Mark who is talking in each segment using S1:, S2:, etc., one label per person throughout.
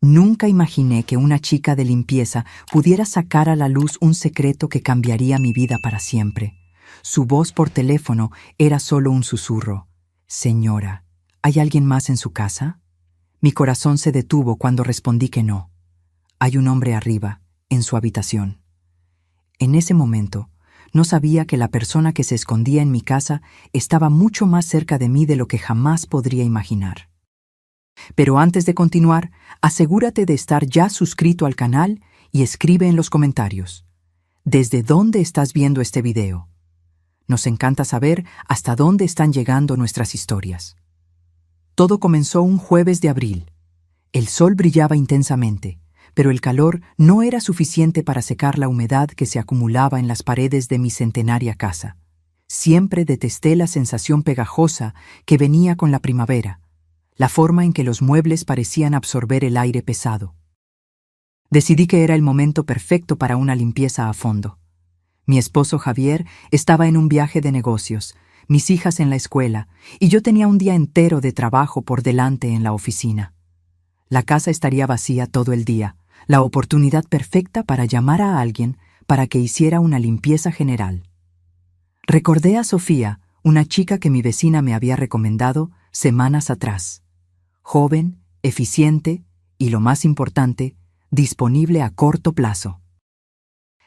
S1: Nunca imaginé que una chica de limpieza pudiera sacar a la luz un secreto que cambiaría mi vida para siempre. Su voz por teléfono era solo un susurro. «Señora, ¿hay alguien más en su casa?» Mi corazón se detuvo cuando respondí que no. «Hay un hombre arriba, en su habitación». En ese momento, no sabía que la persona que se escondía en mi casa estaba mucho más cerca de mí de lo que jamás podría imaginar. Pero antes de continuar, asegúrate de estar ya suscrito al canal y escribe en los comentarios ¿desde dónde estás viendo este video? Nos encanta saber hasta dónde están llegando nuestras historias. Todo comenzó un jueves de abril. El sol brillaba intensamente, pero el calor no era suficiente para secar la humedad que se acumulaba en las paredes de mi centenaria casa. Siempre detesté la sensación pegajosa que venía con la primavera, la forma en que los muebles parecían absorber el aire pesado. Decidí que era el momento perfecto para una limpieza a fondo. Mi esposo Javier estaba en un viaje de negocios, mis hijas en la escuela, y yo tenía un día entero de trabajo por delante en la oficina. La casa estaría vacía todo el día, la oportunidad perfecta para llamar a alguien para que hiciera una limpieza general. Recordé a Sofía, una chica que mi vecina me había recomendado semanas atrás. Joven, eficiente y, lo más importante, disponible a corto plazo.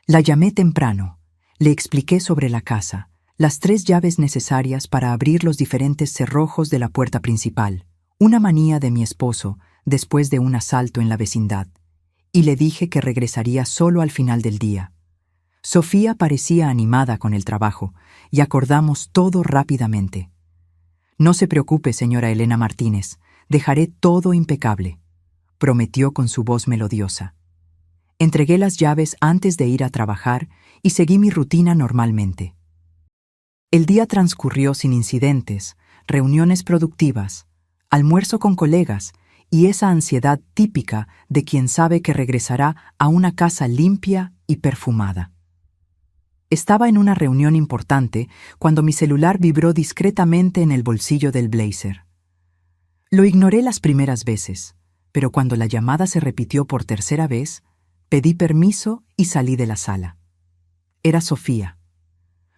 S1: La llamé temprano, le expliqué sobre la casa, las 3 llaves necesarias para abrir los diferentes cerrojos de la puerta principal, una manía de mi esposo después de un asalto en la vecindad, y le dije que regresaría solo al final del día. Sofía parecía animada con el trabajo, y acordamos todo rápidamente. «No se preocupe, señora Elena Martínez, dejaré todo impecable», prometió con su voz melodiosa. Entregué las llaves antes de ir a trabajar y seguí mi rutina normalmente. El día transcurrió sin incidentes, reuniones productivas, almuerzo con colegas y esa ansiedad típica de quien sabe que regresará a una casa limpia y perfumada. Estaba en una reunión importante cuando mi celular vibró discretamente en el bolsillo del blazer. Lo ignoré las primeras veces, pero cuando la llamada se repitió por tercera vez, pedí permiso y salí de la sala. Era Sofía.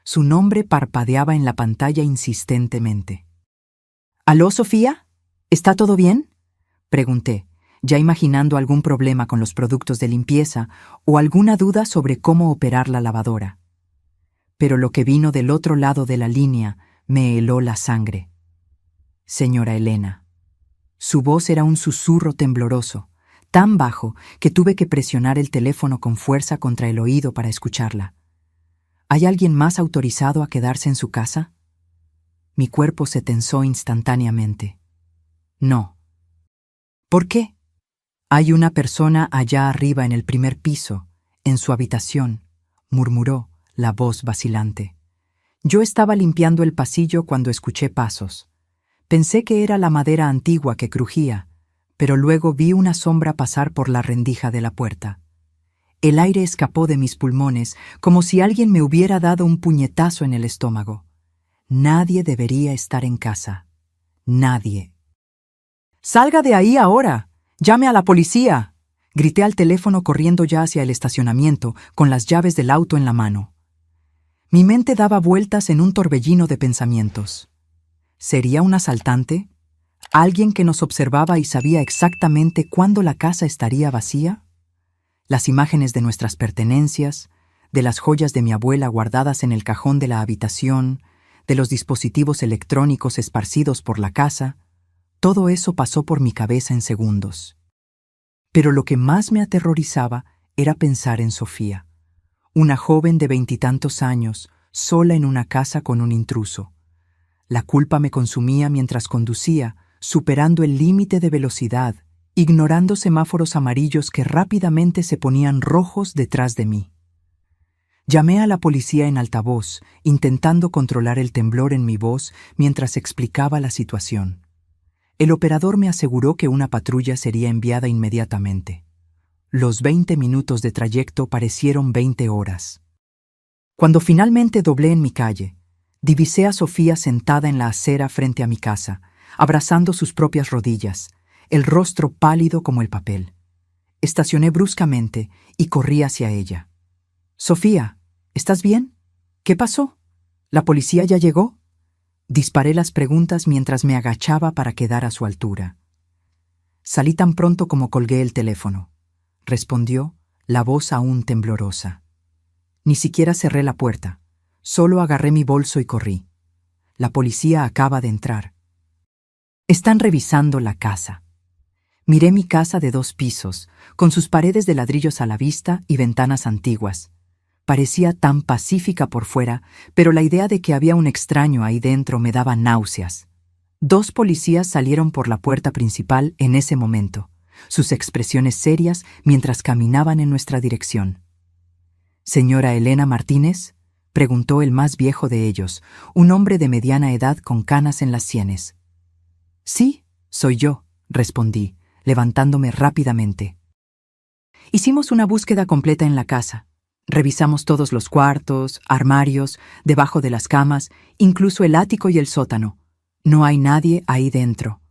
S1: Su nombre parpadeaba en la pantalla insistentemente. «¿Aló, Sofía? ¿Está todo bien?», pregunté, ya imaginando algún problema con los productos de limpieza o alguna duda sobre cómo operar la lavadora. Pero lo que vino del otro lado de la línea me heló la sangre. «Señora Elena». Su voz era un susurro tembloroso, tan bajo que tuve que presionar el teléfono con fuerza contra el oído para escucharla. «¿Hay alguien más autorizado a quedarse en su casa?». Mi cuerpo se tensó instantáneamente. «No». «¿Por qué?». «Hay una persona allá arriba en el primer piso, en su habitación», murmuró, la voz vacilante. Yo estaba limpiando el pasillo cuando escuché pasos. Pensé que era la madera antigua que crujía, pero luego vi una sombra pasar por la rendija de la puerta. El aire escapó de mis pulmones como si alguien me hubiera dado un puñetazo en el estómago. Nadie debería estar en casa. Nadie. «¡Salga de ahí ahora! ¡Llame a la policía!», grité al teléfono corriendo ya hacia el estacionamiento con las llaves del auto en la mano. Mi mente daba vueltas en un torbellino de pensamientos. ¿Sería un asaltante? ¿Alguien que nos observaba y sabía exactamente cuándo la casa estaría vacía? Las imágenes de nuestras pertenencias, de las joyas de mi abuela guardadas en el cajón de la habitación, de los dispositivos electrónicos esparcidos por la casa, todo eso pasó por mi cabeza en segundos. Pero lo que más me aterrorizaba era pensar en Sofía, una joven de 20 y tantos años, sola en una casa con un intruso. La culpa me consumía mientras conducía, superando el límite de velocidad, ignorando semáforos amarillos que rápidamente se ponían rojos detrás de mí. Llamé a la policía en altavoz, intentando controlar el temblor en mi voz mientras explicaba la situación. El operador me aseguró que una patrulla sería enviada inmediatamente. Los 20 minutos de trayecto parecieron 20 horas. Cuando finalmente doblé en mi calle, divisé a Sofía sentada en la acera frente a mi casa, abrazando sus propias rodillas, el rostro pálido como el papel. Estacioné bruscamente y corrí hacia ella. «Sofía, ¿estás bien? ¿Qué pasó? ¿La policía ya llegó?» Disparé las preguntas mientras me agachaba para quedar a su altura. Salí tan pronto como colgué el teléfono. Respondió, la voz aún temblorosa. Ni siquiera cerré la puerta. Solo agarré mi bolso y corrí. La policía acaba de entrar. Están revisando la casa. Miré mi casa de 2 pisos, con sus paredes de ladrillos a la vista y ventanas antiguas. Parecía tan pacífica por fuera, pero la idea de que había un extraño ahí dentro me daba náuseas. 2 policías salieron por la puerta principal en ese momento, sus expresiones serias mientras caminaban en nuestra dirección. «¿Señora Elena Martínez?», preguntó el más viejo de ellos, un hombre de mediana edad con canas en las sienes. «Sí, soy yo», respondí, levantándome rápidamente. Hicimos una búsqueda completa en la casa. Revisamos todos los cuartos, armarios, debajo de las camas, incluso el ático y el sótano. No hay nadie ahí dentro.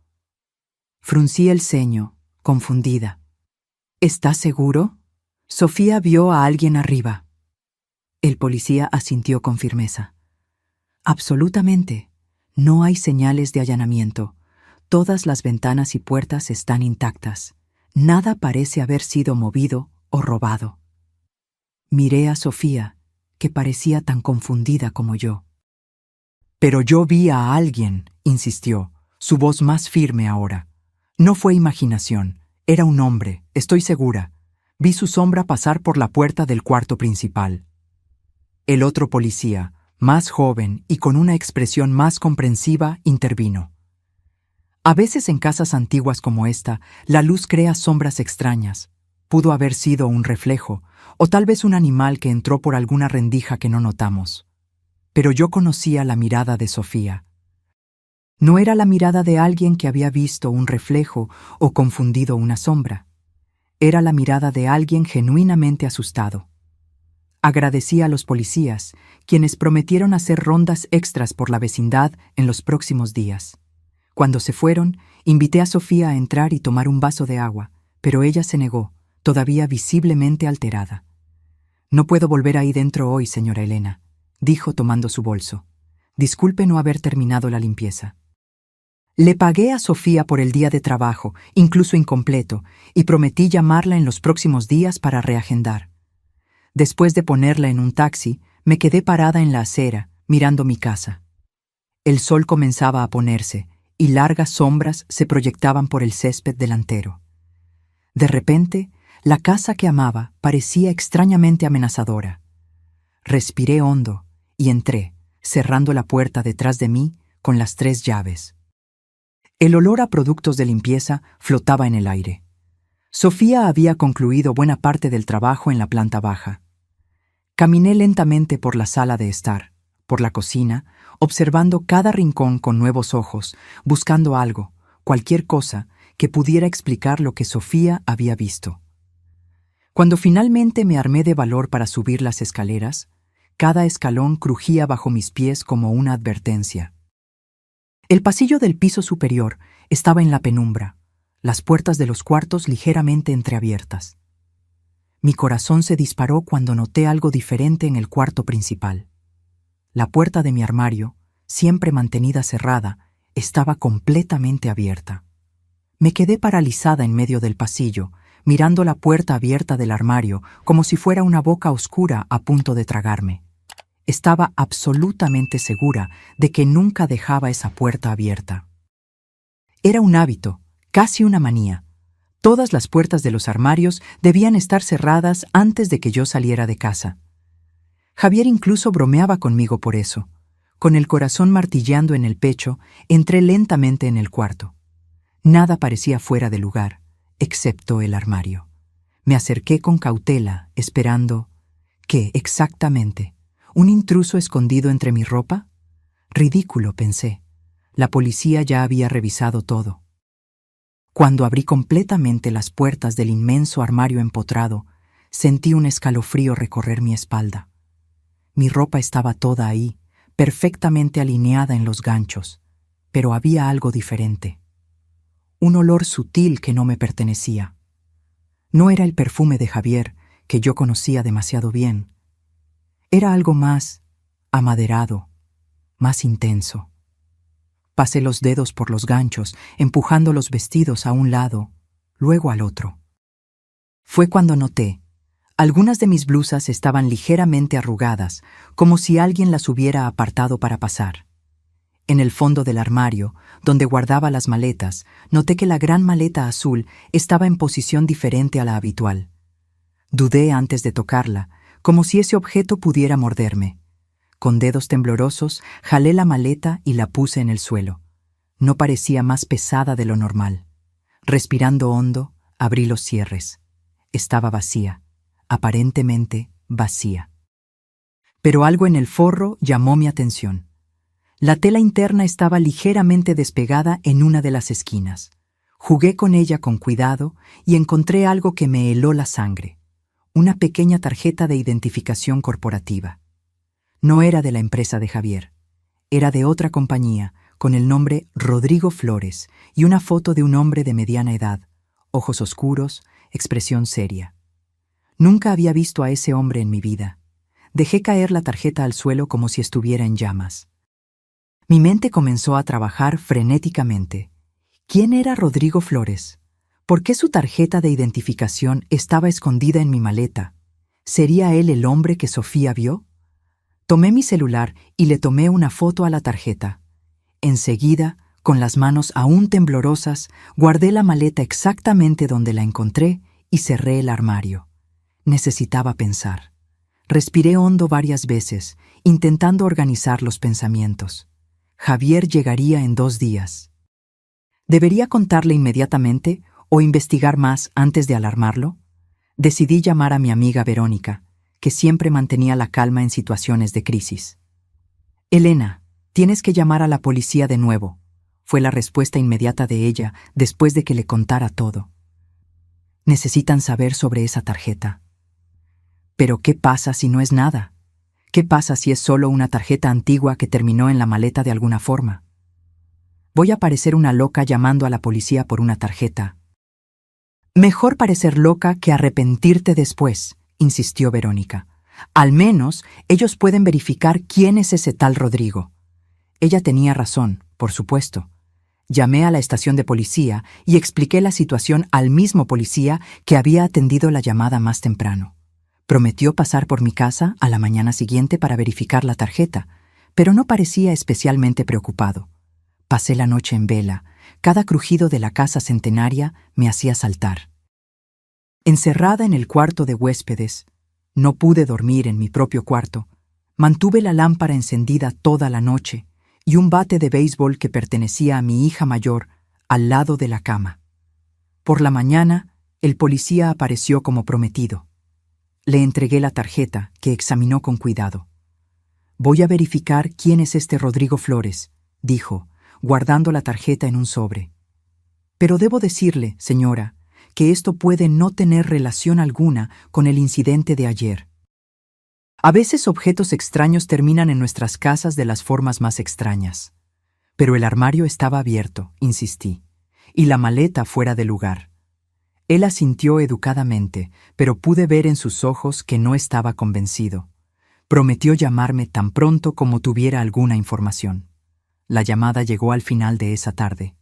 S1: Fruncí el ceño, confundida. «¿Estás seguro?» Sofía vio a alguien arriba. El policía asintió con firmeza. «Absolutamente. No hay señales de allanamiento. Todas las ventanas y puertas están intactas. Nada parece haber sido movido o robado». Miré a Sofía, que parecía tan confundida como yo. «Pero yo vi a alguien», insistió, su voz más firme ahora. «No fue imaginación. Era un hombre, estoy segura. Vi su sombra pasar por la puerta del cuarto principal». El otro policía, más joven y con una expresión más comprensiva, intervino. «A veces en casas antiguas como esta, la luz crea sombras extrañas. Pudo haber sido un reflejo, o tal vez un animal que entró por alguna rendija que no notamos. Pero yo conocía la mirada de Sofía. No era la mirada de alguien que había visto un reflejo o confundido una sombra. Era la mirada de alguien genuinamente asustado. Agradecí a los policías, quienes prometieron hacer rondas extras por la vecindad en los próximos días. Cuando se fueron, invité a Sofía a entrar y tomar un vaso de agua, pero ella se negó, todavía visiblemente alterada. «No puedo volver ahí dentro hoy, señora Elena», dijo tomando su bolso. «Disculpe no haber terminado la limpieza». Le pagué a Sofía por el día de trabajo, incluso incompleto, y prometí llamarla en los próximos días para reagendar. Después de ponerla en un taxi, me quedé parada en la acera, mirando mi casa. El sol comenzaba a ponerse, y largas sombras se proyectaban por el césped delantero. De repente, la casa que amaba parecía extrañamente amenazadora. Respiré hondo y entré, cerrando la puerta detrás de mí con las 3 llaves. El olor a productos de limpieza flotaba en el aire. Sofía había concluido buena parte del trabajo en la planta baja. Caminé lentamente por la sala de estar, por la cocina, observando cada rincón con nuevos ojos, buscando algo, cualquier cosa, que pudiera explicar lo que Sofía había visto. Cuando finalmente me armé de valor para subir las escaleras, cada escalón crujía bajo mis pies como una advertencia. El pasillo del piso superior estaba en la penumbra, las puertas de los cuartos ligeramente entreabiertas. Mi corazón se disparó cuando noté algo diferente en el cuarto principal. La puerta de mi armario, siempre mantenida cerrada, estaba completamente abierta. Me quedé paralizada en medio del pasillo, mirando la puerta abierta del armario como si fuera una boca oscura a punto de tragarme. Estaba absolutamente segura de que nunca dejaba esa puerta abierta. Era un hábito, casi una manía. Todas las puertas de los armarios debían estar cerradas antes de que yo saliera de casa. Javier incluso bromeaba conmigo por eso. Con el corazón martilleando en el pecho, entré lentamente en el cuarto. Nada parecía fuera de lugar, excepto el armario. Me acerqué con cautela, esperando... ¿Qué exactamente? ¿Un intruso escondido entre mi ropa? Ridículo, pensé. La policía ya había revisado todo. Cuando abrí completamente las puertas del inmenso armario empotrado, sentí un escalofrío recorrer mi espalda. Mi ropa estaba toda ahí, perfectamente alineada en los ganchos, pero había algo diferente. Un olor sutil que no me pertenecía. No era el perfume de Javier, que yo conocía demasiado bien. Era algo más amaderado, más intenso. Pasé los dedos por los ganchos, empujando los vestidos a un lado, luego al otro. Fue cuando noté. Algunas de mis blusas estaban ligeramente arrugadas, como si alguien las hubiera apartado para pasar. En el fondo del armario, donde guardaba las maletas, noté que la gran maleta azul estaba en posición diferente a la habitual. Dudé antes de tocarla, como si ese objeto pudiera morderme. Con dedos temblorosos, jalé la maleta y la puse en el suelo. No parecía más pesada de lo normal. Respirando hondo, abrí los cierres. Estaba vacía. Aparentemente vacía. Pero algo en el forro llamó mi atención. La tela interna estaba ligeramente despegada en una de las esquinas. Jugué con ella con cuidado y encontré algo que me heló la sangre. Una pequeña tarjeta de identificación corporativa. No era de la empresa de Javier. Era de otra compañía, con el nombre Rodrigo Flores y una foto de un hombre de mediana edad, ojos oscuros, expresión seria. Nunca había visto a ese hombre en mi vida. Dejé caer la tarjeta al suelo como si estuviera en llamas. Mi mente comenzó a trabajar frenéticamente. ¿Quién era Rodrigo Flores? ¿Por qué su tarjeta de identificación estaba escondida en mi maleta? ¿Sería él el hombre que Sofía vio? Tomé mi celular y le tomé una foto a la tarjeta. Enseguida, con las manos aún temblorosas, guardé la maleta exactamente donde la encontré y cerré el armario. Necesitaba pensar. Respiré hondo varias veces, intentando organizar los pensamientos. Javier llegaría en 2 días. ¿Debería contarle inmediatamente o investigar más antes de alarmarlo? Decidí llamar a mi amiga Verónica, que siempre mantenía la calma en situaciones de crisis. «Elena, tienes que llamar a la policía de nuevo», fue la respuesta inmediata de ella después de que le contara todo. «Necesitan saber sobre esa tarjeta». «¿Pero qué pasa si no es nada? ¿Qué pasa si es solo una tarjeta antigua que terminó en la maleta de alguna forma? Voy a parecer una loca llamando a la policía por una tarjeta». «Mejor parecer loca que arrepentirte después», insistió Verónica. «Al menos ellos pueden verificar quién es ese tal Rodrigo». Ella tenía razón, por supuesto. Llamé a la estación de policía y expliqué la situación al mismo policía que había atendido la llamada más temprano. Prometió pasar por mi casa a la mañana siguiente para verificar la tarjeta, pero no parecía especialmente preocupado. Pasé la noche en vela. Cada crujido de la casa centenaria me hacía saltar. Encerrada en el cuarto de huéspedes, no pude dormir en mi propio cuarto. Mantuve la lámpara encendida toda la noche y un bate de béisbol que pertenecía a mi hija mayor al lado de la cama. Por la mañana, el policía apareció como prometido. Le entregué la tarjeta, que examinó con cuidado. «Voy a verificar quién es este Rodrigo Flores», dijo, guardando la tarjeta en un sobre. «Pero debo decirle, señora, que esto puede no tener relación alguna con el incidente de ayer. A veces objetos extraños terminan en nuestras casas de las formas más extrañas. Pero el armario estaba abierto», insistí, «y la maleta fuera de lugar». Él asintió educadamente, pero pude ver en sus ojos que no estaba convencido. Prometió llamarme tan pronto como tuviera alguna información. La llamada llegó al final de esa tarde.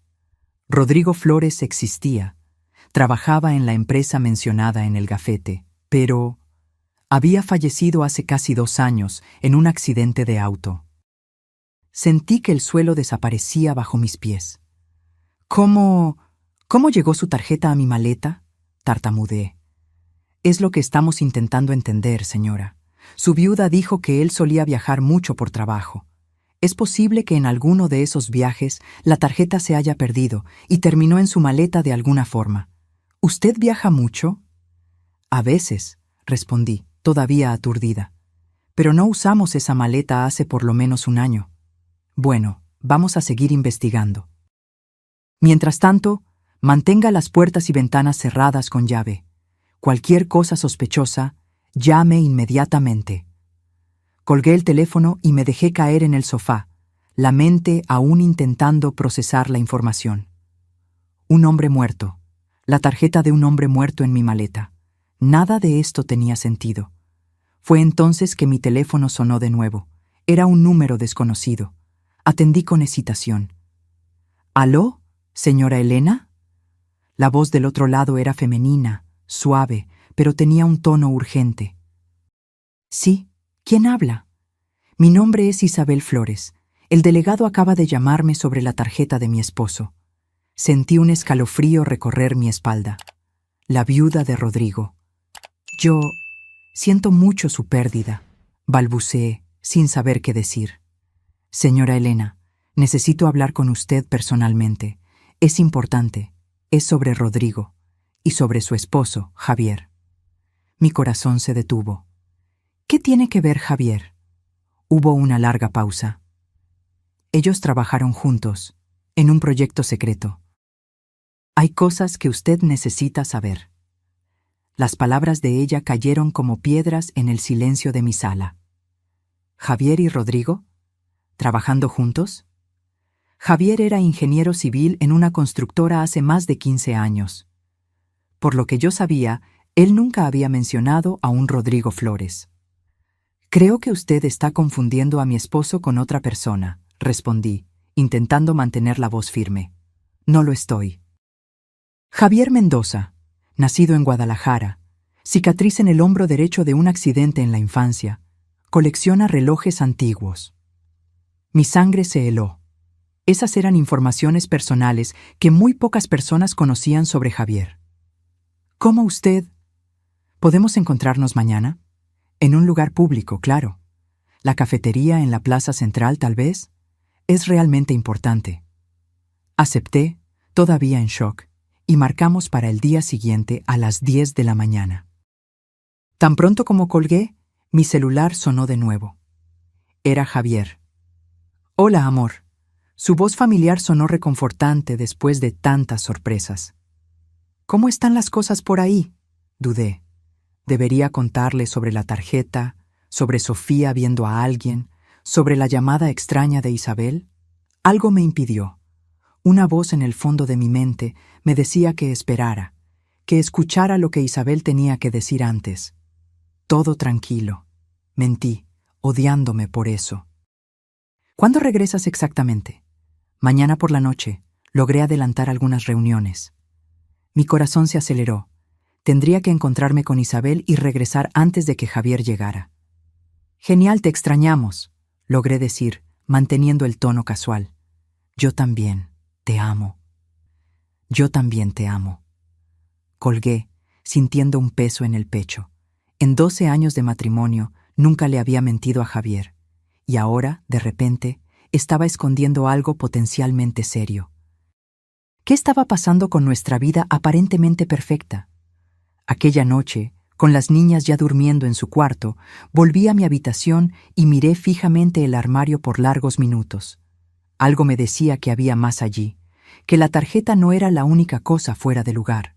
S1: Rodrigo Flores existía. Trabajaba en la empresa mencionada en el gafete, pero había fallecido hace casi 2 años en un accidente de auto. Sentí que el suelo desaparecía bajo mis pies. ¿Cómo llegó su tarjeta a mi maleta?», tartamudeé. «Es lo que estamos intentando entender, señora. Su viuda dijo que él solía viajar mucho por trabajo. Es posible que en alguno de esos viajes la tarjeta se haya perdido y terminó en su maleta de alguna forma. ¿Usted viaja mucho?». «A veces», respondí, todavía aturdida. «Pero no usamos esa maleta hace por lo menos 1 año». «Bueno, vamos a seguir investigando. Mientras tanto, mantenga las puertas y ventanas cerradas con llave. Cualquier cosa sospechosa, llame inmediatamente». Colgué el teléfono y me dejé caer en el sofá, la mente aún intentando procesar la información. Un hombre muerto. La tarjeta de un hombre muerto en mi maleta. Nada de esto tenía sentido. Fue entonces que mi teléfono sonó de nuevo. Era un número desconocido. Atendí con hesitación. ¿Aló, señora Elena? La voz del otro lado era femenina, suave, pero tenía un tono urgente. Sí, ¿quién habla? Mi nombre es Isabel Flores. El delegado acaba de llamarme sobre la tarjeta de mi esposo. Sentí un escalofrío recorrer mi espalda. La viuda de Rodrigo. Yo siento mucho su pérdida, balbuceé, sin saber qué decir. Señora Elena, necesito hablar con usted personalmente. Es importante. Es sobre Rodrigo y sobre su esposo, Javier. Mi corazón se detuvo. ¿Qué tiene que ver Javier? Hubo una larga pausa. Ellos trabajaron juntos, en un proyecto secreto. Hay cosas que usted necesita saber. Las palabras de ella cayeron como piedras en el silencio de mi sala. ¿Javier y Rodrigo? ¿Trabajando juntos? Javier era ingeniero civil en una constructora hace más de 15 años. Por lo que yo sabía, él nunca había mencionado a un Rodrigo Flores. Creo que usted está confundiendo a mi esposo con otra persona, respondí, intentando mantener la voz firme. No lo estoy. Javier Mendoza, nacido en Guadalajara, cicatriz en el hombro derecho de un accidente en la infancia, colecciona relojes antiguos. Mi sangre se heló. Esas eran informaciones personales que muy pocas personas conocían sobre Javier. ¿Cómo usted? ¿Podemos encontrarnos mañana? En un lugar público, claro. ¿La cafetería en la plaza central, tal vez? Es realmente importante. Acepté, todavía en shock, y marcamos para el día siguiente a las 10 de la mañana. Tan pronto como colgué, mi celular sonó de nuevo. Era Javier. Hola, amor. Su voz familiar sonó reconfortante después de tantas sorpresas. ¿Cómo están las cosas por ahí? Dudé. Debería contarle sobre la tarjeta, sobre Sofía viendo a alguien, sobre la llamada extraña de Isabel. Algo me impidió. Una voz en el fondo de mi mente me decía que esperara, que escuchara lo que Isabel tenía que decir antes. Todo tranquilo. Mentí, odiándome por eso. ¿Cuándo regresas exactamente? Mañana por la noche. Logré adelantar algunas reuniones. Mi corazón se aceleró. Tendría que encontrarme con Isabel y regresar antes de que Javier llegara. Genial, te extrañamos, logré decir, manteniendo el tono casual. Yo también, te amo. Yo también te amo. Colgué, sintiendo un peso en el pecho. En 12 años de matrimonio, nunca le había mentido a Javier. Y ahora, de repente, estaba escondiendo algo potencialmente serio. ¿Qué estaba pasando con nuestra vida aparentemente perfecta? Aquella noche, con las niñas ya durmiendo en su cuarto, volví a mi habitación y miré fijamente el armario por largos minutos. Algo me decía que había más allí, que la tarjeta no era la única cosa fuera de lugar.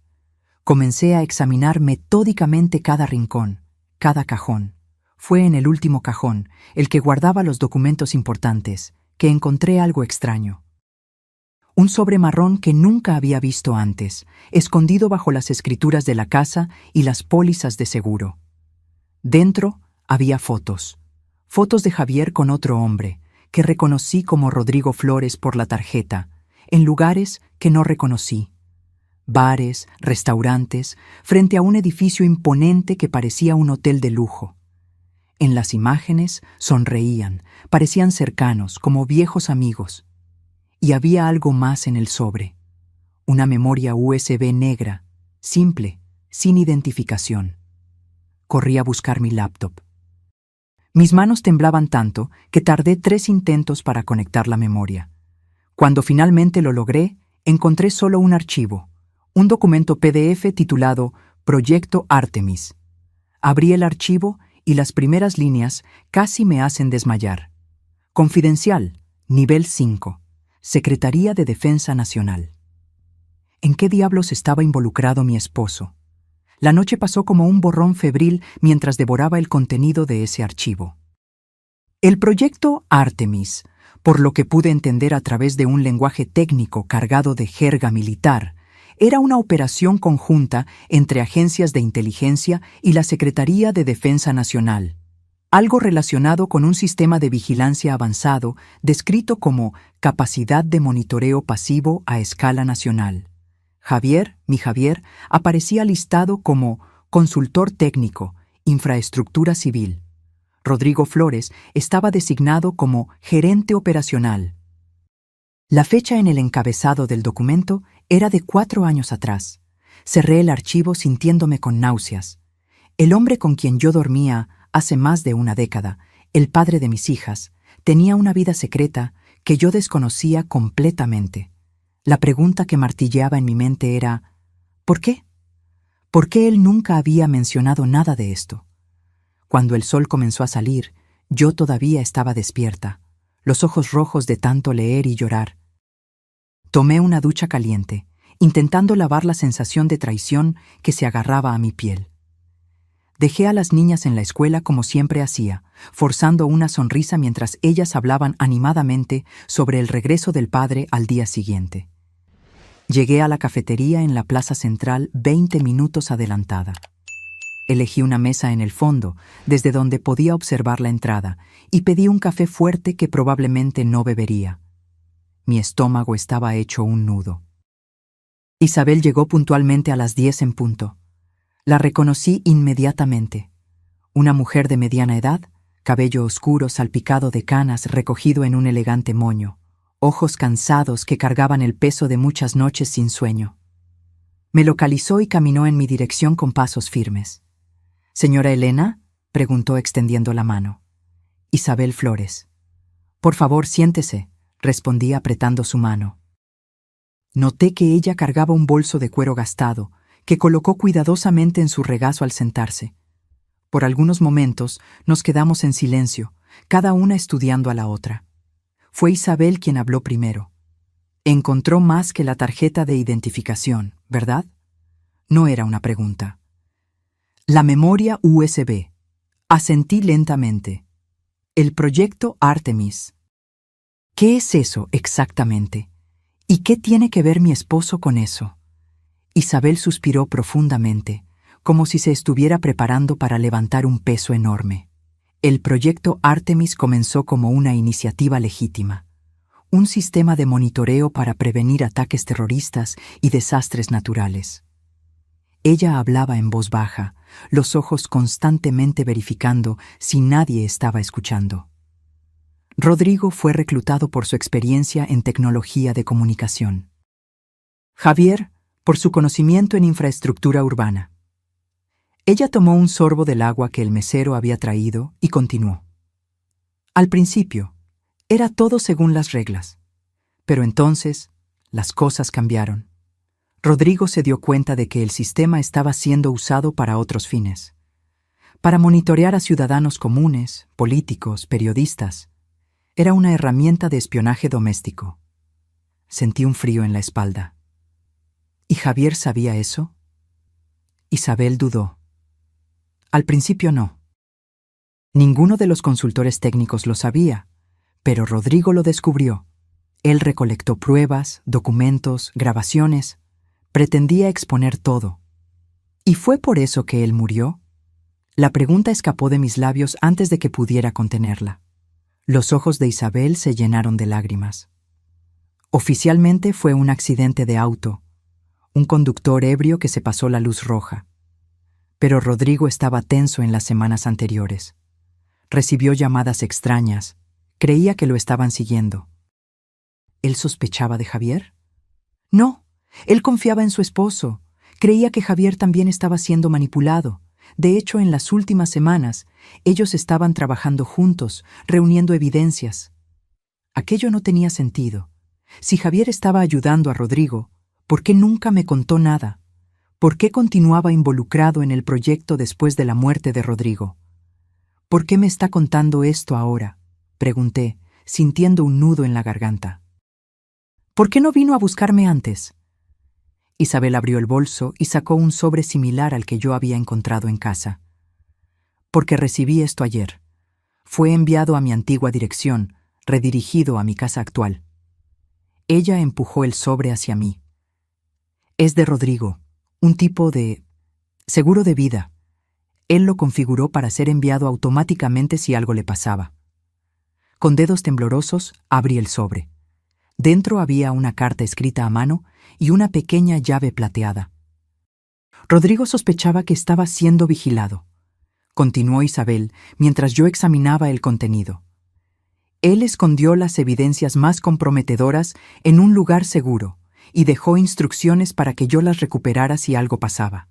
S1: Comencé a examinar metódicamente cada rincón, cada cajón. Fue en el último cajón, el que guardaba los documentos importantes, que encontré algo extraño. Un sobre marrón que nunca había visto antes, escondido bajo las escrituras de la casa y las pólizas de seguro. Dentro había fotos. Fotos de Javier con otro hombre, que reconocí como Rodrigo Flores por la tarjeta, en lugares que no reconocí. Bares, restaurantes, frente a un edificio imponente que parecía un hotel de lujo. En las imágenes sonreían, parecían cercanos, como viejos amigos. Y había algo más en el sobre. Una memoria USB negra, simple, sin identificación. Corrí a buscar mi laptop. Mis manos temblaban tanto que tardé 3 intentos para conectar la memoria. Cuando finalmente lo logré, encontré solo un archivo, un documento PDF titulado Proyecto Artemis. Abrí el archivo y las primeras líneas casi me hacen desmayar. Confidencial, nivel 5, Secretaría de Defensa Nacional. ¿En qué diablos estaba involucrado mi esposo? La noche pasó como un borrón febril mientras devoraba el contenido de ese archivo. El proyecto Artemis, por lo que pude entender a través de un lenguaje técnico cargado de jerga militar, Era una operación conjunta entre agencias de inteligencia y la Secretaría de Defensa Nacional. Algo relacionado con un sistema de vigilancia avanzado descrito como capacidad de monitoreo pasivo a escala nacional. Javier, mi Javier, aparecía listado como consultor técnico, infraestructura civil. Rodrigo Flores estaba designado como gerente operacional. La fecha en el encabezado del documento era de 4 años atrás. Cerré el archivo sintiéndome con náuseas. El hombre con quien yo dormía hace más de una década, el padre de mis hijas, tenía una vida secreta que yo desconocía completamente. La pregunta que martilleaba en mi mente era, ¿por qué? ¿Por qué él nunca había mencionado nada de esto? Cuando el sol comenzó a salir, yo todavía estaba despierta, los ojos rojos de tanto leer y llorar. Tomé una ducha caliente, intentando lavar la sensación de traición que se agarraba a mi piel. Dejé a las niñas en la escuela como siempre hacía, forzando una sonrisa mientras ellas hablaban animadamente sobre el regreso del padre al día siguiente. Llegué a la cafetería en la plaza central 20 minutos adelantada. Elegí una mesa en el fondo, desde donde podía observar la entrada, y pedí un café fuerte que probablemente no bebería. Mi estómago estaba hecho un nudo. Isabel llegó puntualmente a las 10 en punto. La reconocí inmediatamente. Una mujer de mediana edad, cabello oscuro salpicado de canas recogido en un elegante moño, ojos cansados que cargaban el peso de muchas noches sin sueño. Me localizó y caminó en mi dirección con pasos firmes. «¿Señora Elena?», preguntó extendiendo la mano. «Isabel Flores». «Por favor, siéntese», respondí apretando su mano. Noté que ella cargaba un bolso de cuero gastado, que colocó cuidadosamente en su regazo al sentarse. Por algunos momentos nos quedamos en silencio, cada una estudiando a la otra. Fue Isabel quien habló primero. Encontró más que la tarjeta de identificación, ¿verdad? No era una pregunta. La memoria USB. Asentí lentamente. El proyecto Artemis. ¿Qué es eso exactamente? ¿Y qué tiene que ver mi esposo con eso? Isabel suspiró profundamente, como si se estuviera preparando para levantar un peso enorme. El proyecto Artemis comenzó como una iniciativa legítima, un sistema de monitoreo para prevenir ataques terroristas y desastres naturales. Ella hablaba en voz baja, los ojos constantemente verificando si nadie estaba escuchando. Rodrigo fue reclutado por su experiencia en tecnología de comunicación. Javier, por su conocimiento en infraestructura urbana. Ella tomó un sorbo del agua que el mesero había traído y continuó. Al principio, era todo según las reglas, pero entonces las cosas cambiaron. Rodrigo se dio cuenta de que el sistema estaba siendo usado para otros fines, para monitorear a ciudadanos comunes, políticos, periodistas. Era una herramienta de espionaje doméstico. Sentí un frío en la espalda. ¿Y Javier sabía eso? Isabel dudó. Al principio no. Ninguno de los consultores técnicos lo sabía, pero Rodrigo lo descubrió. Él recolectó pruebas, documentos, grabaciones. Pretendía exponer todo. ¿Y fue por eso que él murió? La pregunta escapó de mis labios antes de que pudiera contenerla. Los ojos de Isabel se llenaron de lágrimas. Oficialmente fue un accidente de auto, un conductor ebrio que se pasó la luz roja. Pero Rodrigo estaba tenso en las semanas anteriores. Recibió llamadas extrañas. Creía que lo estaban siguiendo. ¿Él sospechaba de Javier? No, él confiaba en su esposo. Creía que Javier también estaba siendo manipulado. De hecho, en las últimas semanas, ellos estaban trabajando juntos, reuniendo evidencias. Aquello no tenía sentido. Si Javier estaba ayudando a Rodrigo, ¿por qué nunca me contó nada? ¿Por qué continuaba involucrado en el proyecto después de la muerte de Rodrigo? ¿Por qué me está contando esto ahora?, pregunté, sintiendo un nudo en la garganta. ¿Por qué no vino a buscarme antes? Isabel abrió el bolso y sacó un sobre similar al que yo había encontrado en casa. Porque recibí esto ayer. Fue enviado a mi antigua dirección, redirigido a mi casa actual. Ella empujó el sobre hacia mí. Es de Rodrigo, un tipo de seguro de vida. Él lo configuró para ser enviado automáticamente si algo le pasaba. Con dedos temblorosos, abrí el sobre. Dentro había una carta escrita a mano y una pequeña llave plateada. Rodrigo sospechaba que estaba siendo vigilado. Continuó Isabel mientras yo examinaba el contenido. Él escondió las evidencias más comprometedoras en un lugar seguro y dejó instrucciones para que yo las recuperara si algo pasaba.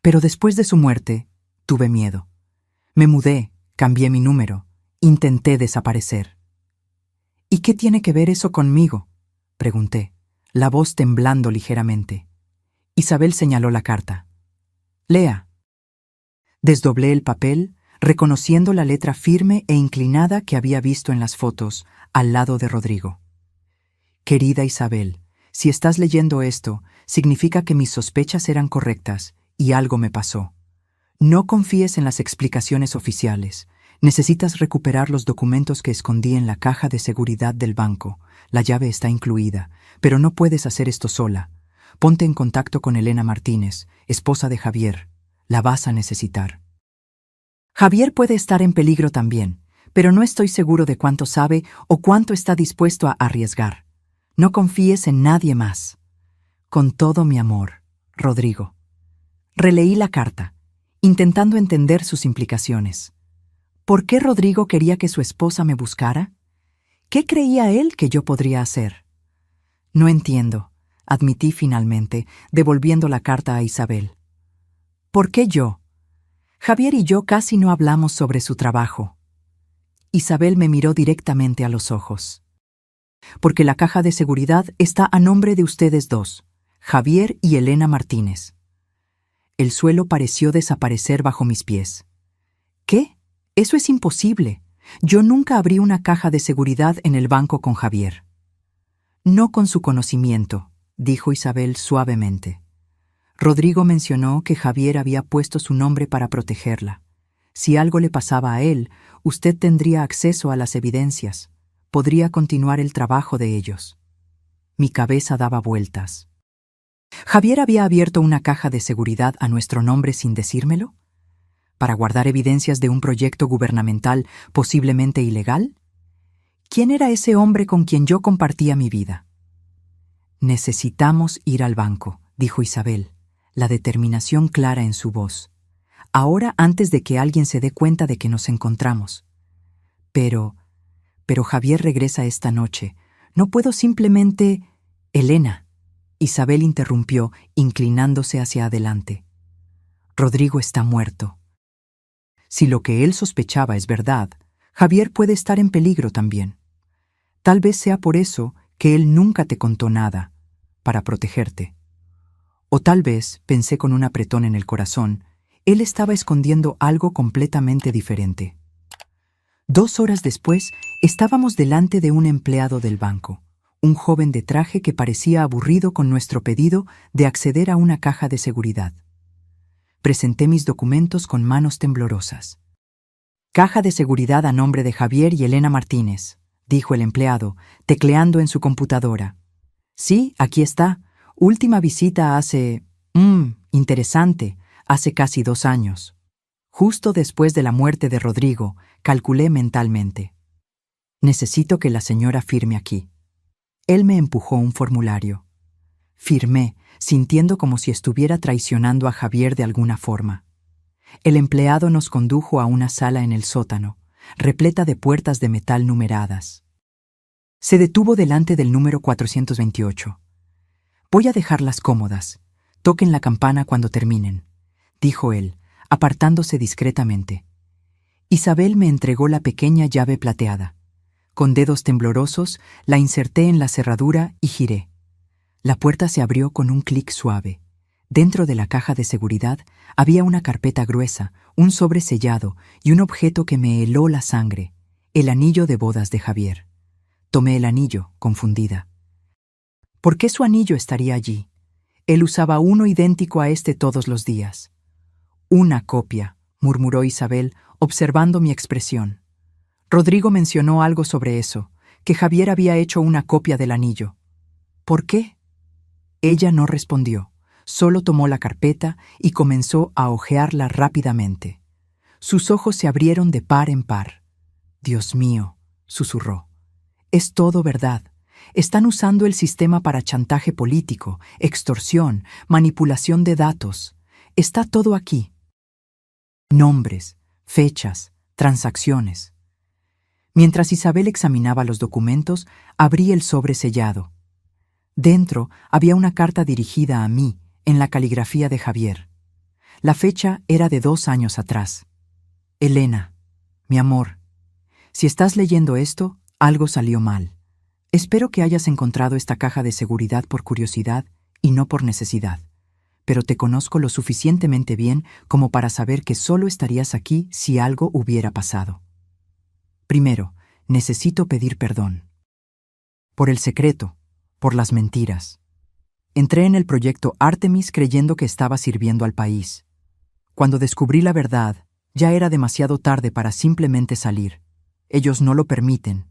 S1: Pero después de su muerte, tuve miedo. Me mudé, cambié mi número, intenté desaparecer. ¿Y qué tiene que ver eso conmigo?, pregunté, la voz temblando ligeramente. Isabel señaló la carta. Lea. Desdoblé el papel, reconociendo la letra firme e inclinada que había visto en las fotos, al lado de Rodrigo. Querida Isabel, si estás leyendo esto, significa que mis sospechas eran correctas y algo me pasó. No confíes en las explicaciones oficiales. Necesitas recuperar los documentos que escondí en la caja de seguridad del banco. La llave está incluida, pero no puedes hacer esto sola. Ponte en contacto con Elena Martínez, esposa de Javier. La vas a necesitar. Javier puede estar en peligro también, pero no estoy seguro de cuánto sabe o cuánto está dispuesto a arriesgar. No confíes en nadie más. Con todo mi amor, Rodrigo. Releí la carta, intentando entender sus implicaciones. ¿Por qué Rodrigo quería que su esposa me buscara? ¿Qué creía él que yo podría hacer? No entiendo, admití finalmente, devolviendo la carta a Isabel. ¿Por qué yo? Javier y yo casi no hablamos sobre su trabajo. Isabel me miró directamente a los ojos. Porque la caja de seguridad está a nombre de ustedes dos, Javier y Elena Martínez. El suelo pareció desaparecer bajo mis pies. ¿Qué? Eso es imposible. Yo nunca abrí una caja de seguridad en el banco con Javier. No con su conocimiento, dijo Isabel suavemente. Rodrigo mencionó que Javier había puesto su nombre para protegerla. Si algo le pasaba a él, usted tendría acceso a las evidencias. Podría continuar el trabajo de ellos. Mi cabeza daba vueltas. ¿Javier había abierto una caja de seguridad a nuestro nombre sin decírmelo? ¿Para guardar evidencias de un proyecto gubernamental posiblemente ilegal? ¿Quién era ese hombre con quien yo compartía mi vida? Necesitamos ir al banco, dijo Isabel, la determinación clara en su voz. Ahora antes de que alguien se dé cuenta de que nos encontramos. Pero Javier regresa esta noche. No puedo simplemente... Elena. Isabel interrumpió, inclinándose hacia adelante. Rodrigo está muerto. Si lo que él sospechaba es verdad, Javier puede estar en peligro también. Tal vez sea por eso que él nunca te contó nada, para protegerte. O tal vez, pensé con un apretón en el corazón, él estaba escondiendo algo completamente diferente. 2 horas después, estábamos delante de un empleado del banco, un joven de traje que parecía aburrido con nuestro pedido de acceder a una caja de seguridad. Presenté mis documentos con manos temblorosas. Caja de seguridad a nombre de Javier y Elena Martínez, dijo el empleado, tecleando en su computadora. Sí, aquí está. Última visita hace... interesante, hace casi 2 años. Justo después de la muerte de Rodrigo, calculé mentalmente. Necesito que la señora firme aquí. Él me empujó un formulario. Firmé, sintiendo como si estuviera traicionando a Javier de alguna forma. El empleado nos condujo a una sala en el sótano, repleta de puertas de metal numeradas. Se detuvo delante del número 428. Voy a dejarlas cómodas. Toquen la campana cuando terminen, dijo él, apartándose discretamente. Isabel me entregó la pequeña llave plateada. Con dedos temblorosos, la inserté en la cerradura y giré. La puerta se abrió con un clic suave. Dentro de la caja de seguridad había una carpeta gruesa, un sobre sellado y un objeto que me heló la sangre, el anillo de bodas de Javier. Tomé el anillo, confundida. ¿Por qué su anillo estaría allí? Él usaba uno idéntico a este todos los días. Una copia, murmuró Isabel, observando mi expresión. Rodrigo mencionó algo sobre eso, que Javier había hecho una copia del anillo. ¿Por qué? Ella no respondió, solo tomó la carpeta y comenzó a hojearla rápidamente. Sus ojos se abrieron de par en par. «Dios mío», susurró. «Es todo verdad. Están usando el sistema para chantaje político, extorsión, manipulación de datos. Está todo aquí. Nombres, fechas, transacciones». Mientras Isabel examinaba los documentos, abrí el sobre sellado. Dentro había una carta dirigida a mí, en la caligrafía de Javier. La fecha era de 2 años atrás. «Elena, mi amor, si estás leyendo esto, algo salió mal. Espero que hayas encontrado esta caja de seguridad por curiosidad y no por necesidad. Pero te conozco lo suficientemente bien como para saber que solo estarías aquí si algo hubiera pasado. Primero, necesito pedir perdón. Por el secreto, por las mentiras. Entré en el proyecto Artemis creyendo que estaba sirviendo al país. Cuando descubrí la verdad, ya era demasiado tarde para simplemente salir. Ellos no lo permiten.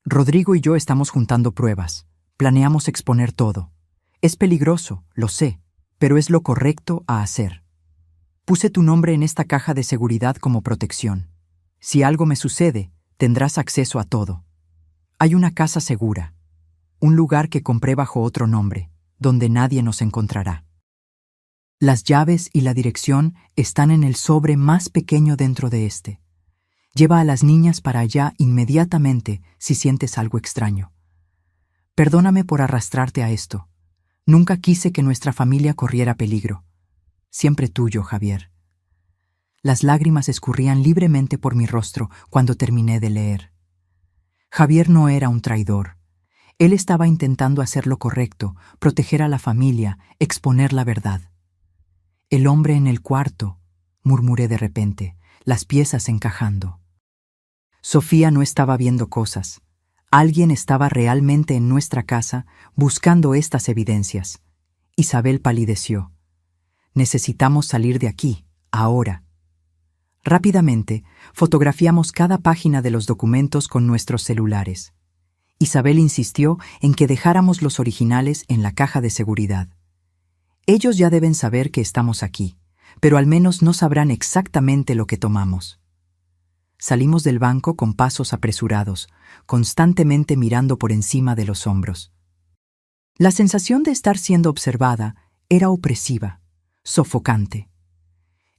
S1: Rodrigo y yo estamos juntando pruebas. Planeamos exponer todo. Es peligroso, lo sé, pero es lo correcto a hacer. Puse tu nombre en esta caja de seguridad como protección. Si algo me sucede, tendrás acceso a todo. Hay una casa segura, un lugar que compré bajo otro nombre, donde nadie nos encontrará. Las llaves y la dirección están en el sobre más pequeño dentro de este. Lleva a las niñas para allá inmediatamente si sientes algo extraño. Perdóname por arrastrarte a esto. Nunca quise que nuestra familia corriera peligro. Siempre tuyo, Javier. Las lágrimas escurrían libremente por mi rostro cuando terminé de leer. Javier no era un traidor. Él estaba intentando hacer lo correcto, proteger a la familia, exponer la verdad. «El hombre en el cuarto», murmuré de repente, las piezas encajando. Sofía no estaba viendo cosas. Alguien estaba realmente en nuestra casa buscando estas evidencias. Isabel palideció. «Necesitamos salir de aquí, ahora». Rápidamente, fotografiamos cada página de los documentos con nuestros celulares. Isabel insistió en que dejáramos los originales en la caja de seguridad. Ellos ya deben saber que estamos aquí, pero al menos no sabrán exactamente lo que tomamos. Salimos del banco con pasos apresurados, constantemente mirando por encima de los hombros. La sensación de estar siendo observada era opresiva, sofocante.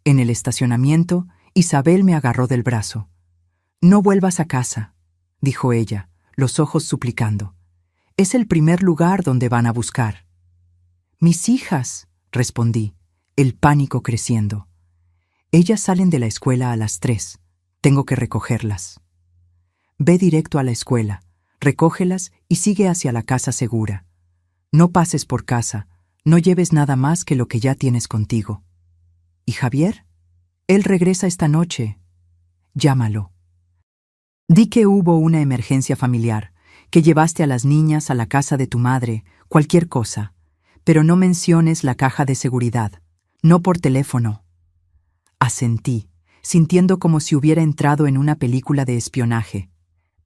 S1: En el estacionamiento, Isabel me agarró del brazo. «No vuelvas a casa», dijo ella, los ojos suplicando. «Es el primer lugar donde van a buscar». «Mis hijas», respondí, el pánico creciendo. «Ellas salen de la escuela a las 3. Tengo que recogerlas». «Ve directo a la escuela, recógelas y sigue hacia la casa segura. No pases por casa, no lleves nada más que lo que ya tienes contigo». «¿Y Javier? Él regresa esta noche. Llámalo». Di que hubo una emergencia familiar, que llevaste a las niñas a la casa de tu madre, cualquier cosa, pero no menciones la caja de seguridad, no por teléfono. Asentí, sintiendo como si hubiera entrado en una película de espionaje,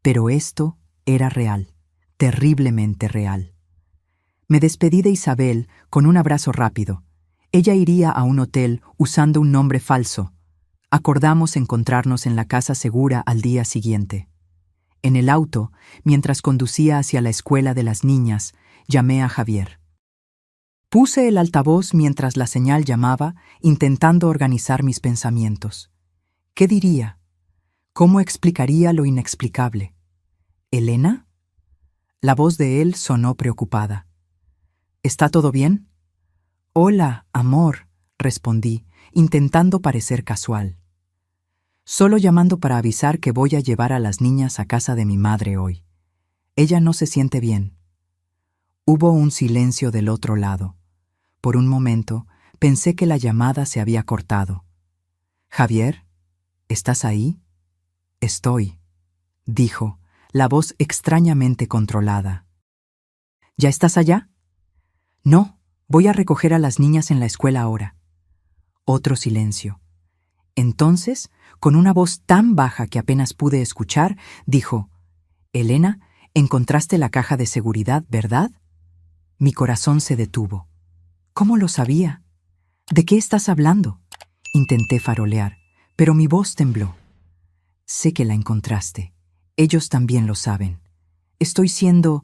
S1: pero esto era real, terriblemente real. Me despedí de Isabel con un abrazo rápido. Ella iría a un hotel usando un nombre falso. Acordamos encontrarnos en la casa segura al día siguiente. En el auto, mientras conducía hacia la escuela de las niñas, llamé a Javier. Puse el altavoz mientras la señal llamaba, intentando organizar mis pensamientos. ¿Qué diría? ¿Cómo explicaría lo inexplicable? ¿Elena? La voz de él sonó preocupada. ¿Está todo bien? «Hola, amor», respondí, intentando parecer casual. «Solo llamando para avisar que voy a llevar a las niñas a casa de mi madre hoy. Ella no se siente bien». Hubo un silencio del otro lado. Por un momento, pensé que la llamada se había cortado. «Javier, ¿estás ahí?» «Estoy», dijo, la voz extrañamente controlada. «¿Ya estás allá?» «No, voy a recoger a las niñas en la escuela ahora». Otro silencio. Entonces, con una voz tan baja que apenas pude escuchar, dijo: «Elena, encontraste la caja de seguridad, ¿verdad?» Mi corazón se detuvo. ¿Cómo lo sabía? ¿De qué estás hablando? Intenté farolear, pero mi voz tembló. Sé que la encontraste. Ellos también lo saben. Estoy siendo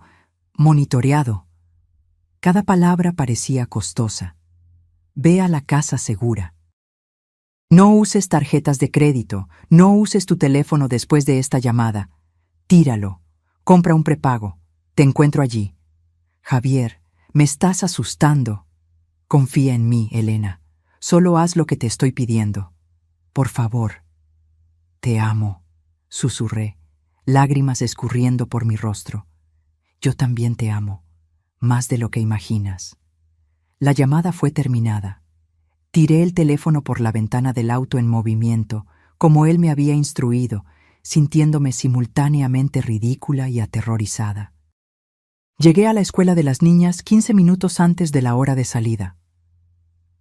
S1: monitoreado. Cada palabra parecía costosa. Ve a la casa segura. No uses tarjetas de crédito. No uses tu teléfono después de esta llamada. Tíralo. Compra un prepago. Te encuentro allí. Javier, me estás asustando. Confía en mí, Elena. Solo haz lo que te estoy pidiendo. Por favor. Te amo, susurré, lágrimas escurriendo por mi rostro. Yo también te amo, más de lo que imaginas. La llamada fue terminada. Tiré el teléfono por la ventana del auto en movimiento, como él me había instruido, sintiéndome simultáneamente ridícula y aterrorizada. Llegué a la escuela de las niñas 15 minutos antes de la hora de salida.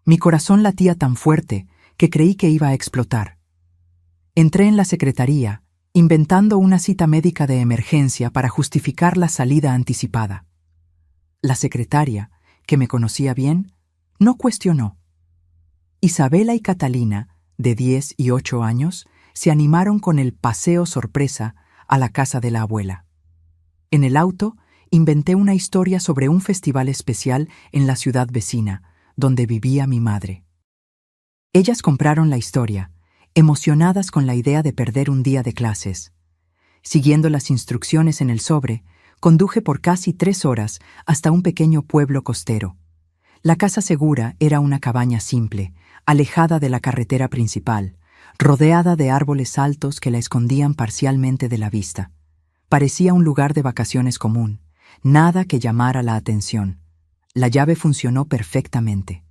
S1: Mi corazón latía tan fuerte que creí que iba a explotar. Entré en la secretaría, inventando una cita médica de emergencia para justificar la salida anticipada. La secretaria, que me conocía bien, no cuestionó. Isabela y Catalina, de 10 y 8 años, se animaron con el paseo sorpresa a la casa de la abuela. En el auto, inventé una historia sobre un festival especial en la ciudad vecina, donde vivía mi madre. Ellas compraron la historia, emocionadas con la idea de perder un día de clases. Siguiendo las instrucciones en el sobre, conduje por casi 3 horas hasta un pequeño pueblo costero. La casa segura era una cabaña simple, alejada de la carretera principal, rodeada de árboles altos que la escondían parcialmente de la vista. Parecía un lugar de vacaciones común, nada que llamara la atención. La llave funcionó perfectamente.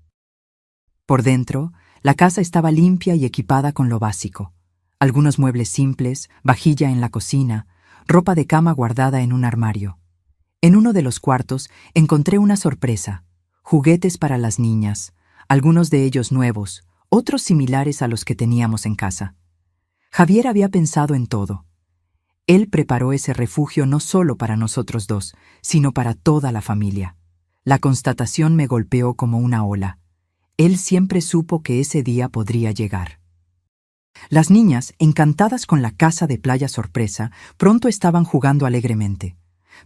S1: Por dentro, la casa estaba limpia y equipada con lo básico. Algunos muebles simples, vajilla en la cocina, ropa de cama guardada en un armario. En uno de los cuartos encontré una sorpresa: juguetes para las niñas, algunos de ellos nuevos, otros similares a los que teníamos en casa. Javier había pensado en todo. Él preparó ese refugio no solo para nosotros dos, sino para toda la familia. La constatación me golpeó como una ola. Él siempre supo que ese día podría llegar. Las niñas, encantadas con la casa de playa sorpresa, pronto estaban jugando alegremente.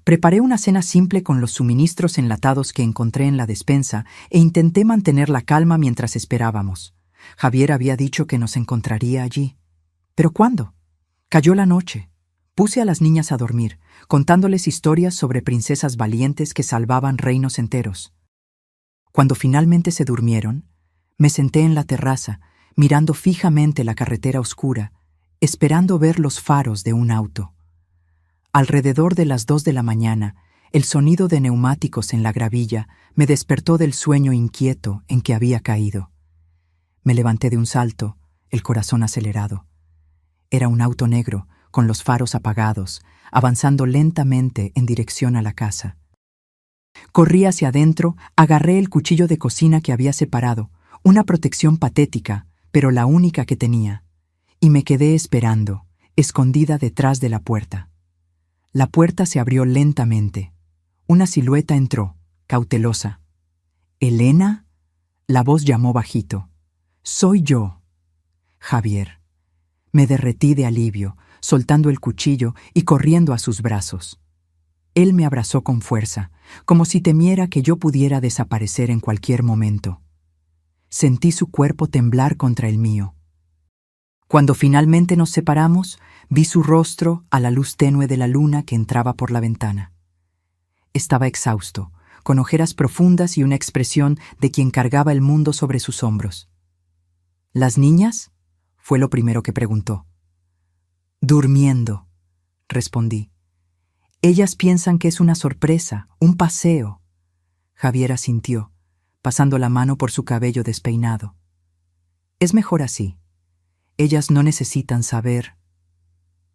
S1: Preparé una cena simple con los suministros enlatados que encontré en la despensa e intenté mantener la calma mientras esperábamos. Javier había dicho que nos encontraría allí. ¿Pero cuándo? Cayó la noche. Puse a las niñas a dormir, contándoles historias sobre princesas valientes que salvaban reinos enteros. Cuando finalmente se durmieron, me senté en la terraza, mirando fijamente la carretera oscura, esperando ver los faros de un auto. Alrededor de las 2 de la mañana, el sonido de neumáticos en la gravilla me despertó del sueño inquieto en que había caído. Me levanté de un salto, el corazón acelerado. Era un auto negro, con los faros apagados, avanzando lentamente en dirección a la casa. Corrí hacia adentro, agarré el cuchillo de cocina que había separado, una protección patética, pero la única que tenía, y me quedé esperando, escondida detrás de la puerta. La puerta se abrió lentamente. Una silueta entró, cautelosa. «¿Elena?» La voz llamó bajito. «Soy yo». Javier. Me derretí de alivio, soltando el cuchillo y corriendo a sus brazos. Él me abrazó con fuerza, como si temiera que yo pudiera desaparecer en cualquier momento. Sentí su cuerpo temblar contra el mío. Cuando finalmente nos separamos, vi su rostro a la luz tenue de la luna que entraba por la ventana. Estaba exhausto, con ojeras profundas y una expresión de quien cargaba el mundo sobre sus hombros. «¿Las niñas?», fue lo primero que preguntó. «Durmiendo», respondí. «Ellas piensan que es una sorpresa, un paseo». Javier asintió, pasando la mano por su cabello despeinado. «Es mejor así. Ellas no necesitan saber».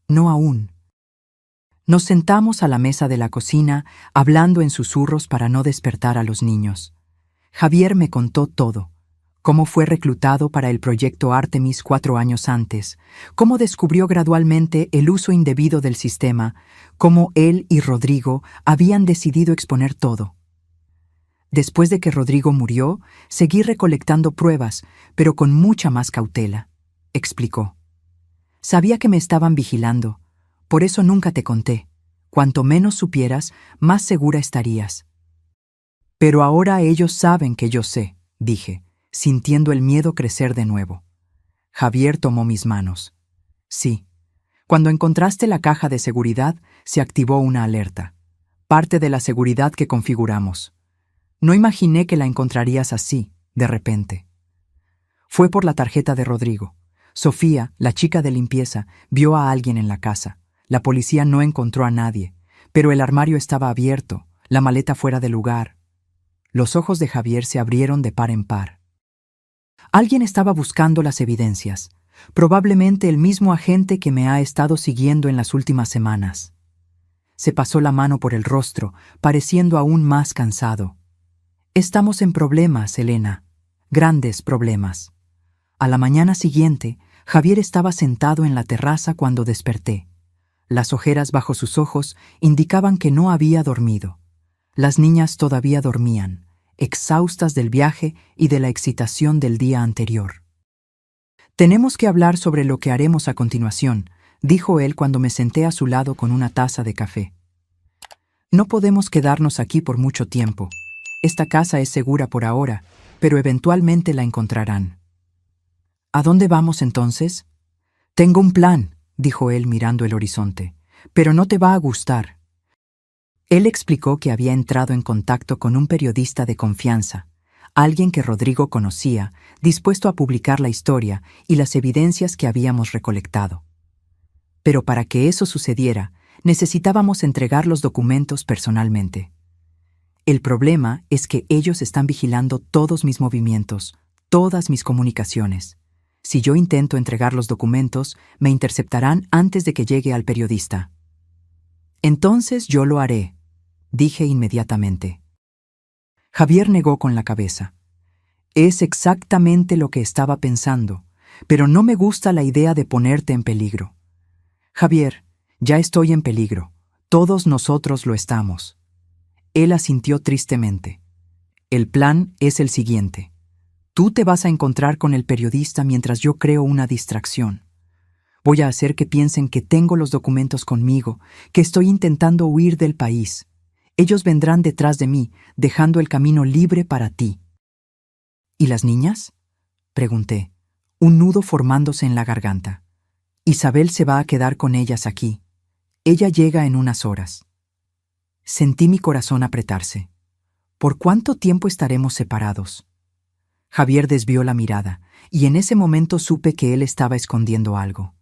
S1: «No aún». Nos sentamos a la mesa de la cocina, hablando en susurros para no despertar a los niños. Javier me contó todo. Cómo fue reclutado para el proyecto Artemis 4 años antes, cómo descubrió gradualmente el uso indebido del sistema, cómo él y Rodrigo habían decidido exponer todo. Después de que Rodrigo murió, seguí recolectando pruebas, pero con mucha más cautela, explicó. Sabía que me estaban vigilando, por eso nunca te conté. Cuanto menos supieras, más segura estarías. Pero ahora ellos saben que yo sé, dije, sintiendo el miedo crecer de nuevo. Javier tomó mis manos. Sí. Cuando encontraste la caja de seguridad, se activó una alerta. Parte de la seguridad que configuramos. No imaginé que la encontrarías así, de repente. Fue por la tarjeta de Rodrigo. Sofía, la chica de limpieza, vio a alguien en la casa. La policía no encontró a nadie, pero el armario estaba abierto, la maleta fuera de lugar. Los ojos de Javier se abrieron de par en par. Alguien estaba buscando las evidencias, probablemente el mismo agente que me ha estado siguiendo en las últimas semanas. Se pasó la mano por el rostro, pareciendo aún más cansado. Estamos en problemas, Elena. Grandes problemas. A la mañana siguiente, Javier estaba sentado en la terraza cuando desperté. Las ojeras bajo sus ojos indicaban que no había dormido. Las niñas todavía dormían, exhaustas del viaje y de la excitación del día anterior. Tenemos que hablar sobre lo que haremos a continuación, dijo él cuando me senté a su lado con una taza de café. No podemos quedarnos aquí por mucho tiempo. Esta casa es segura por ahora, pero eventualmente la encontrarán. ¿A dónde vamos entonces? Tengo un plan, dijo él mirando el horizonte, pero no te va a gustar. Él explicó que había entrado en contacto con un periodista de confianza, alguien que Rodrigo conocía, dispuesto a publicar la historia y las evidencias que habíamos recolectado. Pero para que eso sucediera, necesitábamos entregar los documentos personalmente. El problema es que ellos están vigilando todos mis movimientos, todas mis comunicaciones. Si yo intento entregar los documentos, me interceptarán antes de que llegue al periodista. Entonces yo lo haré, dije inmediatamente. Javier negó con la cabeza. Es exactamente lo que estaba pensando, pero no me gusta la idea de ponerte en peligro. Javier, ya estoy en peligro. Todos nosotros lo estamos. Él asintió tristemente. El plan es el siguiente. Tú te vas a encontrar con el periodista mientras yo creo una distracción. Voy a hacer que piensen que tengo los documentos conmigo, que estoy intentando huir del país. Ellos vendrán detrás de mí, dejando el camino libre para ti. ¿Y las niñas? Pregunté, un nudo formándose en la garganta. Isabel se va a quedar con ellas aquí. Ella llega en unas horas. Sentí mi corazón apretarse. ¿Por cuánto tiempo estaremos separados? Javier desvió la mirada, y en ese momento supe que él estaba escondiendo algo.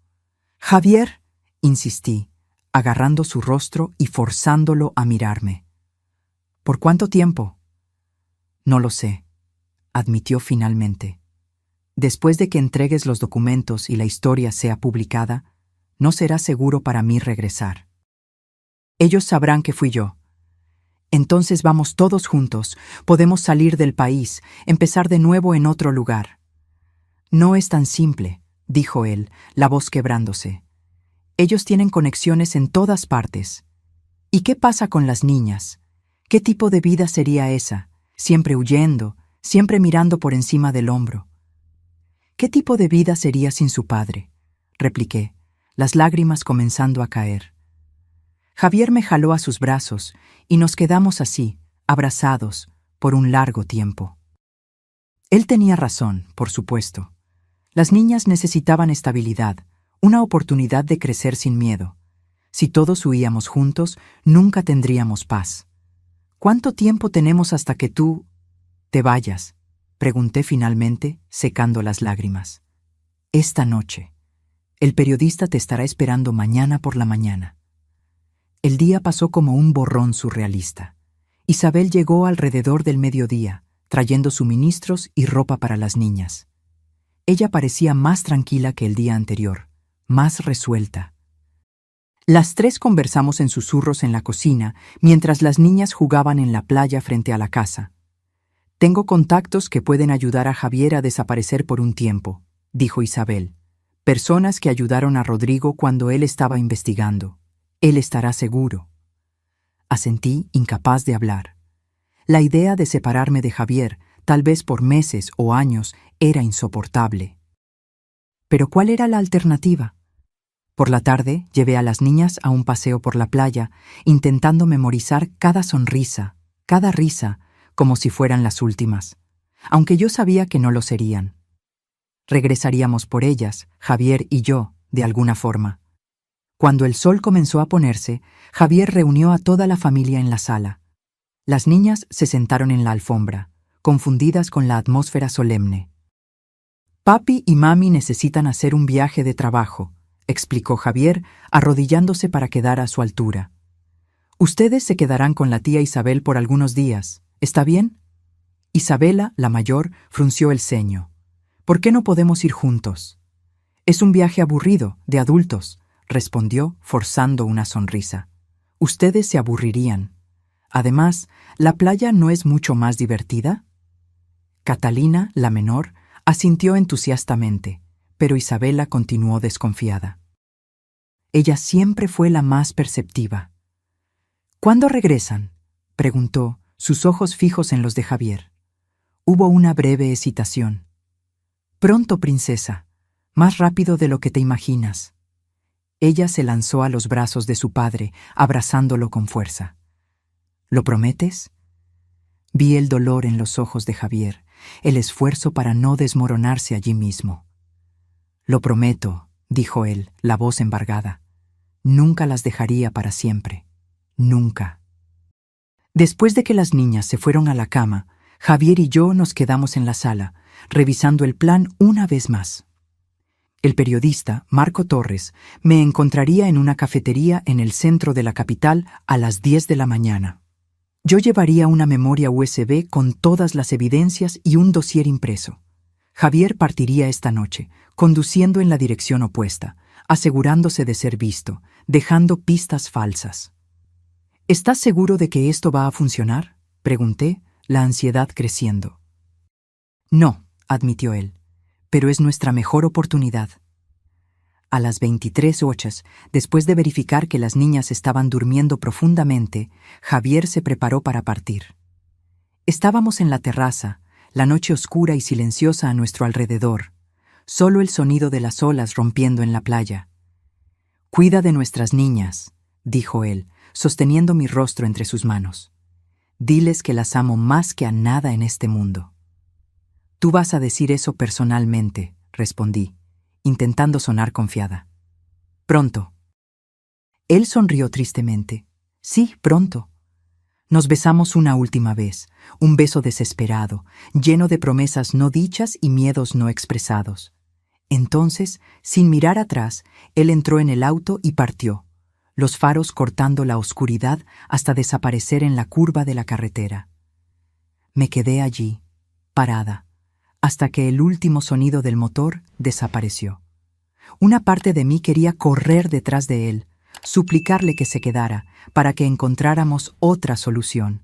S1: «Javier», insistí, agarrando su rostro y forzándolo a mirarme. «¿Por cuánto tiempo?» «No lo sé», admitió finalmente. «Después de que entregues los documentos y la historia sea publicada, no será seguro para mí regresar. Ellos sabrán que fui yo. Entonces vamos todos juntos, podemos salir del país, empezar de nuevo en otro lugar». «No es tan simple», dijo él, la voz quebrándose. «Ellos tienen conexiones en todas partes. ¿Y qué pasa con las niñas? ¿Qué tipo de vida sería esa? Siempre huyendo, siempre mirando por encima del hombro». «¿Qué tipo de vida sería sin su padre?», repliqué, las lágrimas comenzando a caer. Javier me jaló a sus brazos y nos quedamos así, abrazados, por un largo tiempo. Él tenía razón, por supuesto. Las niñas necesitaban estabilidad, una oportunidad de crecer sin miedo. Si todos huíamos juntos, nunca tendríamos paz. ¿Cuánto tiempo tenemos hasta que tú te vayas?, pregunté finalmente, secando las lágrimas. Esta noche. El periodista te estará esperando mañana por la mañana. El día pasó como un borrón surrealista. Isabel llegó alrededor del mediodía, trayendo suministros y ropa para las niñas. Ella parecía más tranquila que el día anterior, más resuelta. Las tres conversamos en susurros en la cocina, mientras las niñas jugaban en la playa frente a la casa. «Tengo contactos que pueden ayudar a Javier a desaparecer por un tiempo», dijo Isabel. «Personas que ayudaron a Rodrigo cuando él estaba investigando. Él estará seguro». Asentí, incapaz de hablar. La idea de separarme de Javier, tal vez por meses o años, era insoportable. Pero ¿cuál era la alternativa? Por la tarde llevé a las niñas a un paseo por la playa, intentando memorizar cada sonrisa, cada risa, como si fueran las últimas, aunque yo sabía que no lo serían. Regresaríamos por ellas, Javier y yo, de alguna forma. Cuando el sol comenzó a ponerse, Javier reunió a toda la familia en la sala. Las niñas se sentaron en la alfombra, confundidas con la atmósfera solemne. «Papi y mami necesitan hacer un viaje de trabajo», explicó Javier, arrodillándose para quedar a su altura. «Ustedes se quedarán con la tía Isabel por algunos días, ¿está bien?» Isabela, la mayor, frunció el ceño. «¿Por qué no podemos ir juntos?» «Es un viaje aburrido, de adultos», respondió, forzando una sonrisa. «Ustedes se aburrirían. Además, ¿la playa no es mucho más divertida?» Catalina, la menor, asintió entusiastamente, pero Isabela continuó desconfiada. Ella siempre fue la más perceptiva. «¿Cuándo regresan?», preguntó, sus ojos fijos en los de Javier. Hubo una breve hesitación. «Pronto, princesa, más rápido de lo que te imaginas». Ella se lanzó a los brazos de su padre, abrazándolo con fuerza. «¿Lo prometes?». Vi el dolor en los ojos de Javier, el esfuerzo para no desmoronarse allí mismo. «Lo prometo», dijo él, la voz embargada. «Nunca las dejaría para siempre. Nunca». Después de que las niñas se fueron a la cama, Javier y yo nos quedamos en la sala, revisando el plan una vez más. El periodista, Marco Torres, me encontraría en una cafetería en el centro de la capital a las 10 de la mañana. Yo llevaría una memoria USB con todas las evidencias y un dossier impreso. Javier partiría esta noche, conduciendo en la dirección opuesta, asegurándose de ser visto, dejando pistas falsas. «¿Estás seguro de que esto va a funcionar?», pregunté, la ansiedad creciendo. «No», admitió él, «pero es nuestra mejor oportunidad». A las 23:08, después de verificar que las niñas estaban durmiendo profundamente, Javier se preparó para partir. Estábamos en la terraza, la noche oscura y silenciosa a nuestro alrededor, solo el sonido de las olas rompiendo en la playa. «Cuida de nuestras niñas», dijo él, sosteniendo mi rostro entre sus manos. «Diles que las amo más que a nada en este mundo». «Tú vas a decir eso personalmente», respondí, intentando sonar confiada. «Pronto». Él sonrió tristemente. «Sí, pronto». Nos besamos una última vez, un beso desesperado, lleno de promesas no dichas y miedos no expresados. Entonces, sin mirar atrás, él entró en el auto y partió, los faros cortando la oscuridad hasta desaparecer en la curva de la carretera. Me quedé allí, parada, hasta que el último sonido del motor desapareció. Una parte de mí quería correr detrás de él, suplicarle que se quedara, para que encontráramos otra solución,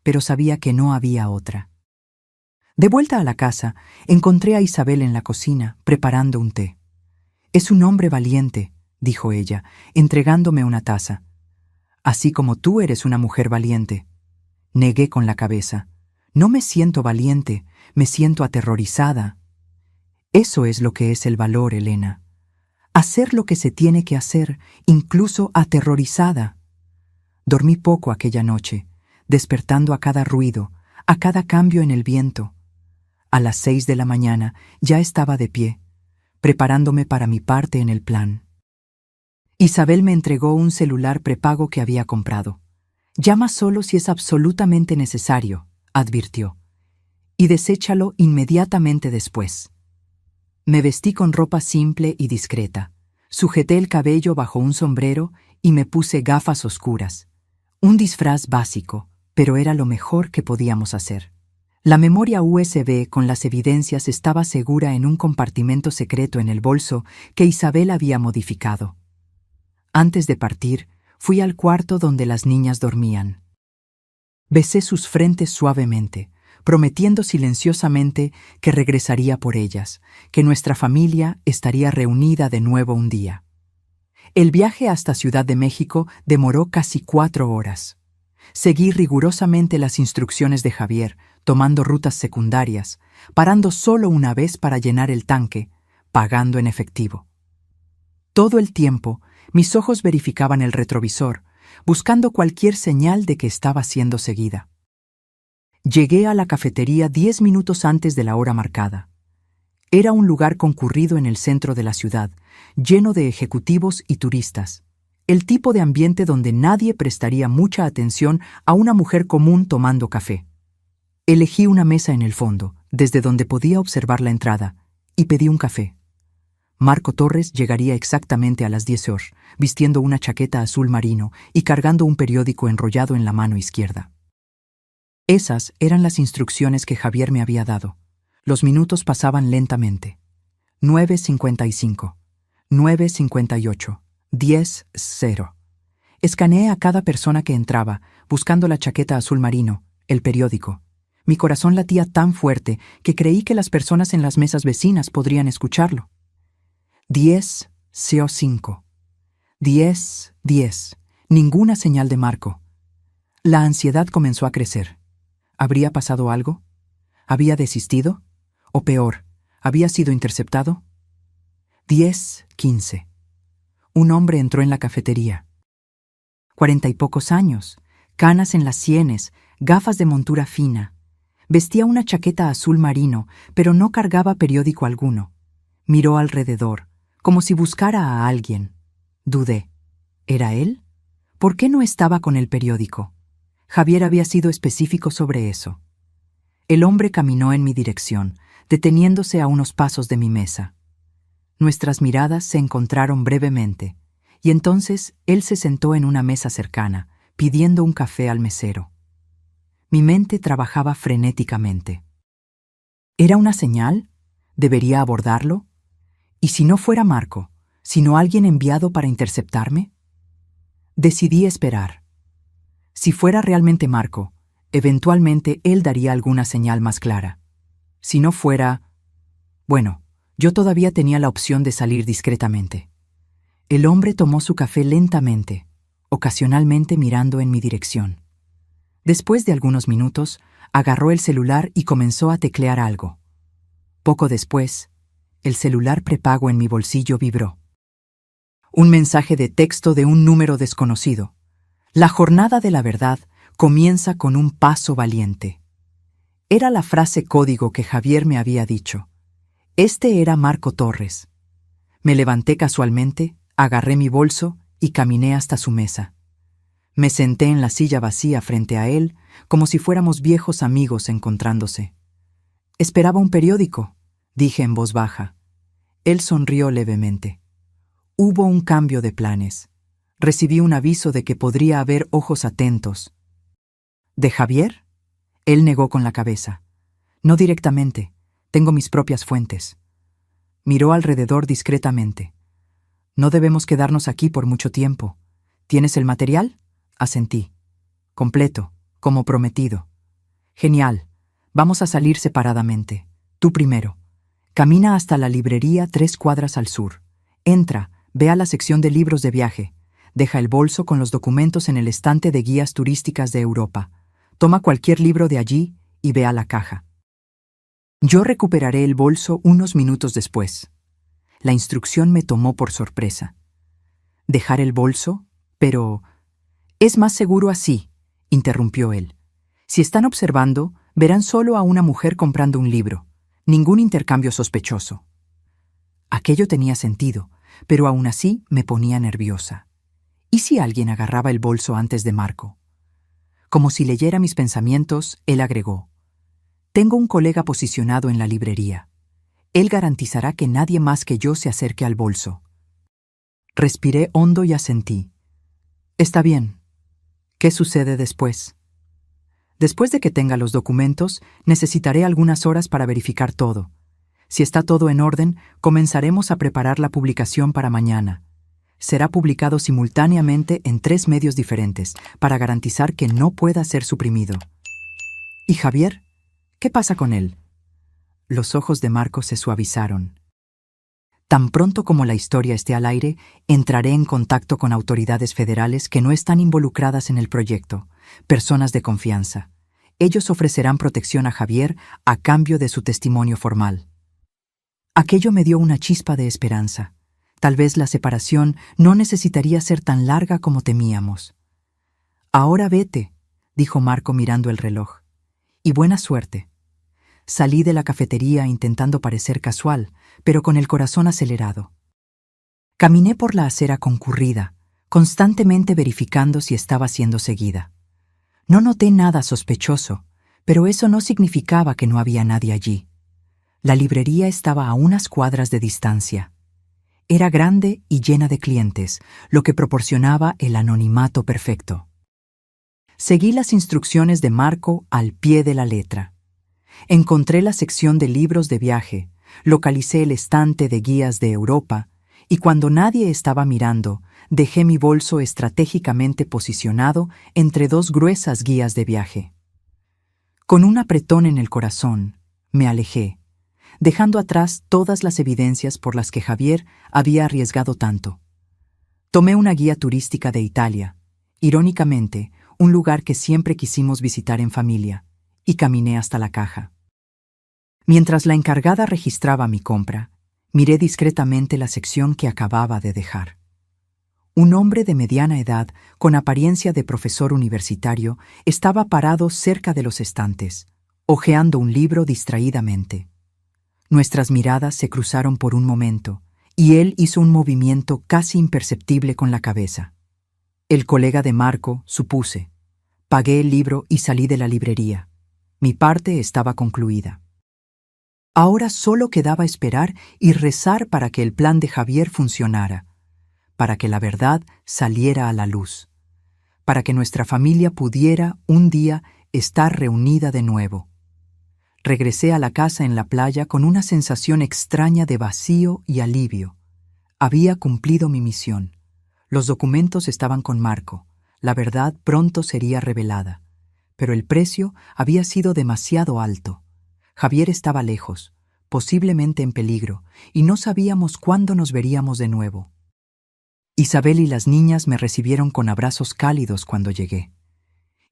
S1: pero sabía que no había otra. De vuelta a la casa, encontré a Isabel en la cocina, preparando un té. «Es un hombre valiente», dijo ella, entregándome una taza. «Así como tú eres una mujer valiente». Negué con la cabeza. «No me siento valiente, me siento aterrorizada». «Eso es lo que es el valor, Elena. Hacer lo que se tiene que hacer, incluso aterrorizada». Dormí poco aquella noche, despertando a cada ruido, a cada cambio en el viento. A las 6 de la mañana ya estaba de pie, preparándome para mi parte en el plan. Isabel me entregó un celular prepago que había comprado. «Llama solo si es absolutamente necesario», advirtió, «y deséchalo inmediatamente después». Me vestí con ropa simple y discreta, sujeté el cabello bajo un sombrero y me puse gafas oscuras. Un disfraz básico, pero era lo mejor que podíamos hacer. La memoria USB con las evidencias estaba segura en un compartimento secreto en el bolso que Isabel había modificado. Antes de partir, fui al cuarto donde las niñas dormían. Besé sus frentes suavemente, prometiendo silenciosamente que regresaría por ellas, que nuestra familia estaría reunida de nuevo un día. El viaje hasta Ciudad de México demoró casi 4 horas. Seguí rigurosamente las instrucciones de Javier, tomando rutas secundarias, parando solo una vez para llenar el tanque, pagando en efectivo. Todo el tiempo, mis ojos verificaban el retrovisor, buscando cualquier señal de que estaba siendo seguida. Llegué a la cafetería 10 minutos antes de la hora marcada. Era un lugar concurrido en el centro de la ciudad, lleno de ejecutivos y turistas. El tipo de ambiente donde nadie prestaría mucha atención a una mujer común tomando café. Elegí una mesa en el fondo, desde donde podía observar la entrada, y pedí un café. Marco Torres llegaría exactamente a las 10 horas, vistiendo una chaqueta azul marino y cargando un periódico enrollado en la mano izquierda. Esas eran las instrucciones que Javier me había dado. Los minutos pasaban lentamente. 9:55, 9:58, 10:0. Escaneé a cada persona que entraba, buscando la chaqueta azul marino, el periódico. Mi corazón latía tan fuerte que creí que las personas en las mesas vecinas podrían escucharlo. 10:05, 10:10. Ninguna señal de Marco. La ansiedad comenzó a crecer. ¿Habría pasado algo? ¿Había desistido? O peor, ¿había sido interceptado? 10:15. Un hombre entró en la cafetería. 40 y pocos años, canas en las sienes, gafas de montura fina. Vestía una chaqueta azul marino, pero no cargaba periódico alguno. Miró alrededor, como si buscara a alguien. Dudé. ¿Era él? ¿Por qué no estaba con el periódico? Javier había sido específico sobre eso. El hombre caminó en mi dirección, deteniéndose a unos pasos de mi mesa. Nuestras miradas se encontraron brevemente, y entonces él se sentó en una mesa cercana, pidiendo un café al mesero. Mi mente trabajaba frenéticamente. ¿Era una señal? ¿Debería abordarlo? ¿Y si no fuera Marco, sino alguien enviado para interceptarme? Decidí esperar. Si fuera realmente Marco, eventualmente él daría alguna señal más clara. Si no fuera... Bueno, yo todavía tenía la opción de salir discretamente. El hombre tomó su café lentamente, ocasionalmente mirando en mi dirección. Después de algunos minutos, agarró el celular y comenzó a teclear algo. Poco después, el celular prepago en mi bolsillo vibró. Un mensaje de texto de un número desconocido. La jornada de la verdad comienza con un paso valiente. Era la frase código que Javier me había dicho. Este era Marco Torres. Me levanté casualmente, agarré mi bolso y caminé hasta su mesa. Me senté en la silla vacía frente a él, como si fuéramos viejos amigos encontrándose. Esperaba un periódico, dije en voz baja. Él sonrió levemente. Hubo un cambio de planes. Recibí un aviso de que podría haber ojos atentos. ¿De Javier? Él negó con la cabeza. No directamente. Tengo mis propias fuentes. Miró alrededor discretamente. No debemos quedarnos aquí por mucho tiempo. ¿Tienes el material? Asentí. Completo, como prometido. Genial. Vamos a salir separadamente. Tú primero. Camina hasta la librería 3 cuadras al sur. Entra, ve a la sección de libros de viaje. Deja el bolso con los documentos en el estante de guías turísticas de Europa. Toma cualquier libro de allí y ve a la caja. Yo recuperaré el bolso unos minutos después. La instrucción me tomó por sorpresa. ¿Dejar el bolso? Pero... Es más seguro así, interrumpió él. Si están observando, verán solo a una mujer comprando un libro. Ningún intercambio sospechoso. Aquello tenía sentido, pero aún así me ponía nerviosa. ¿Y si alguien agarraba el bolso antes de Marco? Como si leyera mis pensamientos, él agregó. Tengo un colega posicionado en la librería. Él garantizará que nadie más que yo se acerque al bolso. Respiré hondo y asentí. Está bien. ¿Qué sucede después? Después de que tenga los documentos, necesitaré algunas horas para verificar todo. Si está todo en orden, comenzaremos a preparar la publicación para mañana. Será publicado simultáneamente en 3 medios diferentes, para garantizar que no pueda ser suprimido. ¿Y Javier? ¿Qué pasa con él? Los ojos de Marco se suavizaron. Tan pronto como la historia esté al aire, entraré en contacto con autoridades federales que no están involucradas en el proyecto. personas de confianza. Ellos ofrecerán protección a Javier a cambio de su testimonio formal. Aquello me dio una chispa de esperanza. Tal vez la separación no necesitaría ser tan larga como temíamos. «Ahora vete», dijo Marco mirando el reloj. «Y buena suerte». Salí de la cafetería intentando parecer casual, pero con el corazón acelerado. Caminé por la acera concurrida, constantemente verificando si estaba siendo seguida. No noté nada sospechoso, pero eso no significaba que no había nadie allí. La librería estaba a unas cuadras de distancia. Era grande y llena de clientes, lo que proporcionaba el anonimato perfecto. Seguí las instrucciones de Marco al pie de la letra. Encontré la sección de libros de viaje, localicé el estante de guías de Europa, y cuando nadie estaba mirando, dejé mi bolso estratégicamente posicionado entre dos gruesas guías de viaje. Con un apretón en el corazón, me alejé, dejando atrás todas las evidencias por las que Javier había arriesgado tanto. Tomé una guía turística de Italia, irónicamente, un lugar que siempre quisimos visitar en familia, y caminé hasta la caja. Mientras la encargada registraba mi compra, miré discretamente la sección que acababa de dejar. Un hombre de mediana edad, con apariencia de profesor universitario, estaba parado cerca de los estantes, hojeando un libro distraídamente. Nuestras miradas se cruzaron por un momento, y él hizo un movimiento casi imperceptible con la cabeza. El colega de Marco, supuse. Pagué el libro y salí de la librería. Mi parte estaba concluida. Ahora solo quedaba esperar y rezar para que el plan de Javier funcionara, para que la verdad saliera a la luz, para que nuestra familia pudiera, un día, estar reunida de nuevo. Regresé a la casa en la playa con una sensación extraña de vacío y alivio. Había cumplido mi misión. Los documentos estaban con Marco. La verdad pronto sería revelada. Pero el precio había sido demasiado alto. Javier estaba lejos, posiblemente en peligro, y no sabíamos cuándo nos veríamos de nuevo. Isabel y las niñas me recibieron con abrazos cálidos cuando llegué.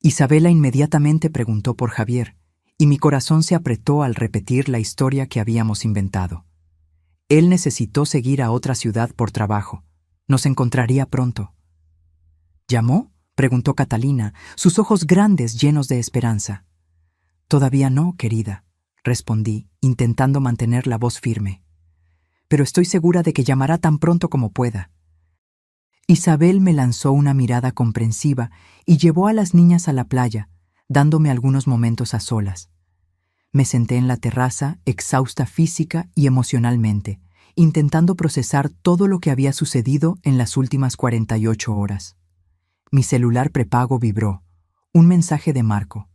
S1: Isabela inmediatamente preguntó por Javier, y mi corazón se apretó al repetir la historia que habíamos inventado. Él necesitó seguir a otra ciudad por trabajo. Nos encontraría pronto. ¿Llamó?, preguntó Catalina, sus ojos grandes llenos de esperanza. «Todavía no, querida», respondí, intentando mantener la voz firme. «Pero estoy segura de que llamará tan pronto como pueda». Isabel me lanzó una mirada comprensiva y llevó a las niñas a la playa, dándome algunos momentos a solas. Me senté en la terraza, exhausta física y emocionalmente, intentando procesar todo lo que había sucedido en las últimas 48 horas. Mi celular prepago vibró. Un mensaje de Marco.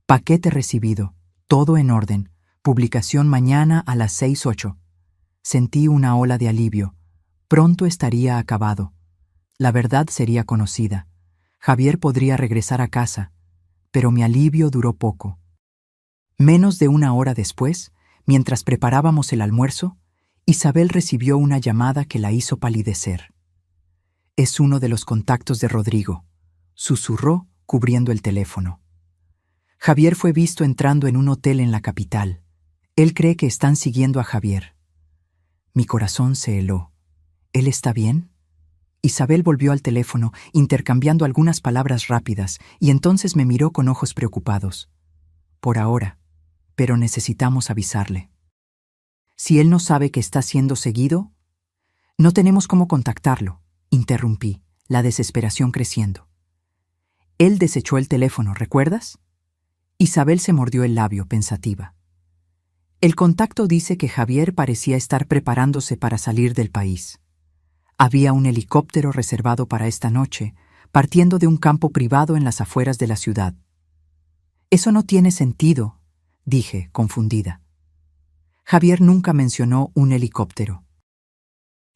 S1: «Paquete recibido. Todo en orden. Publicación mañana a las 6:08». Sentí una ola de alivio. Pronto estaría acabado. La verdad sería conocida. Javier podría regresar a casa. Pero mi alivio duró poco. Menos de una hora después, mientras preparábamos el almuerzo, Isabel recibió una llamada que la hizo palidecer. «Es uno de los contactos de Rodrigo», susurró, cubriendo el teléfono. «Javier fue visto entrando en un hotel en la capital. Él cree que están siguiendo a Javier». Mi corazón se heló. «¿Él está bien?». Isabel volvió al teléfono, intercambiando algunas palabras rápidas, y entonces me miró con ojos preocupados. «Por ahora, pero necesitamos avisarle. Si él no sabe que está siendo seguido, no tenemos cómo contactarlo», interrumpí, la desesperación creciendo. «Él desechó el teléfono, ¿recuerdas?». Isabel se mordió el labio, pensativa. «El contacto dice que Javier parecía estar preparándose para salir del país. Había un helicóptero reservado para esta noche, partiendo de un campo privado en las afueras de la ciudad». «Eso no tiene sentido», dije, confundida. Javier nunca mencionó un helicóptero.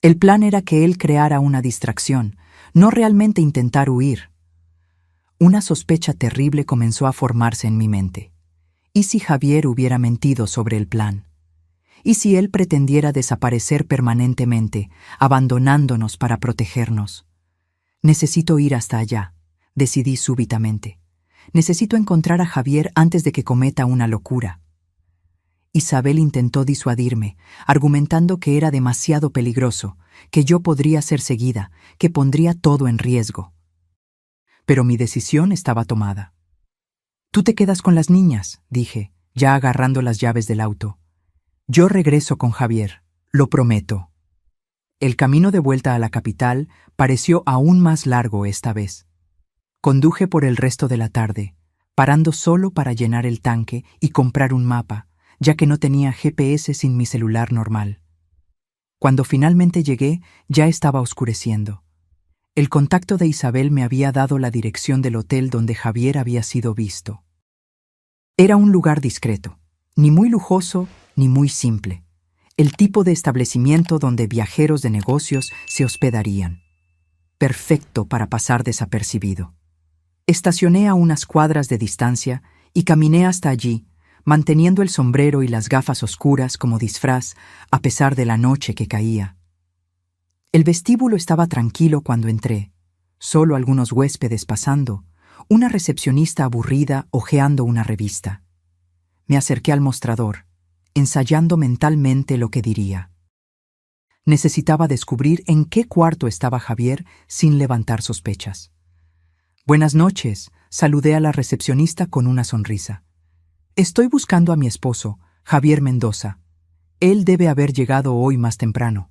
S1: El plan era que él creara una distracción, no realmente intentar huir. Una sospecha terrible comenzó a formarse en mi mente. ¿Y si Javier hubiera mentido sobre el plan? ¿Y si él pretendiera desaparecer permanentemente, abandonándonos para protegernos? «Necesito ir hasta allá», decidí súbitamente. Necesito encontrar a Javier antes de que cometa una locura. Isabel intentó disuadirme, argumentando que era demasiado peligroso, que yo podría ser seguida, que pondría todo en riesgo. Pero mi decisión estaba tomada. Tú te quedas con las niñas, dije, ya agarrando las llaves del auto. Yo regreso con Javier, lo prometo. El camino de vuelta a la capital pareció aún más largo esta vez. Conduje por el resto de la tarde, parando solo para llenar el tanque y comprar un mapa, ya que no tenía GPS sin mi celular normal. Cuando finalmente llegué, ya estaba oscureciendo. El contacto de Isabel me había dado la dirección del hotel donde Javier había sido visto. Era un lugar discreto, ni muy lujoso ni muy simple. El tipo de establecimiento donde viajeros de negocios se hospedarían. Perfecto para pasar desapercibido. Estacioné a unas cuadras de distancia y caminé hasta allí, manteniendo el sombrero y las gafas oscuras como disfraz a pesar de la noche que caía. El vestíbulo estaba tranquilo cuando entré, solo algunos huéspedes pasando, una recepcionista aburrida hojeando una revista. Me acerqué al mostrador, ensayando mentalmente lo que diría. Necesitaba descubrir en qué cuarto estaba Javier sin levantar sospechas. Buenas noches, saludé a la recepcionista con una sonrisa. Estoy buscando a mi esposo, Javier Mendoza. Él debe haber llegado hoy más temprano.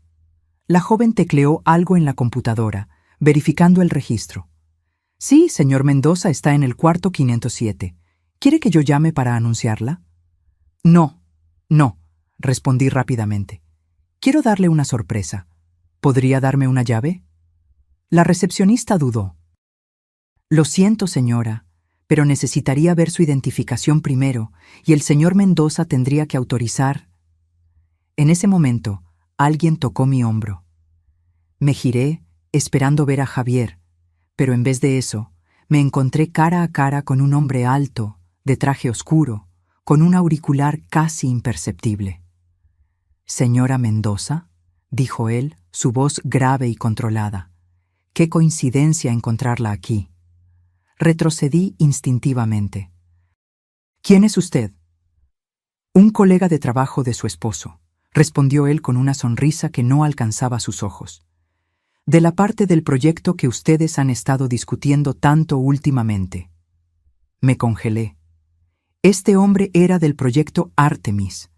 S1: La joven tecleó algo en la computadora, verificando el registro. Sí, señor Mendoza está en el cuarto 507. ¿Quiere que yo llame para anunciarla? No, respondí rápidamente. Quiero darle una sorpresa. ¿Podría darme una llave? La recepcionista dudó. Lo siento, señora, pero necesitaría ver su identificación primero y el señor Mendoza tendría que autorizar. En ese momento, alguien tocó mi hombro. Me giré, esperando ver a Javier, pero en vez de eso, me encontré cara a cara con un hombre alto, de traje oscuro, con un auricular casi imperceptible. «Señora Mendoza», dijo él, su voz grave y controlada. «Qué coincidencia encontrarla aquí». Retrocedí instintivamente. «¿Quién es usted?» «Un colega de trabajo de su esposo», respondió él con una sonrisa que no alcanzaba sus ojos. «De la parte del proyecto que ustedes han estado discutiendo tanto últimamente». Me congelé. Este hombre era del proyecto Artemis.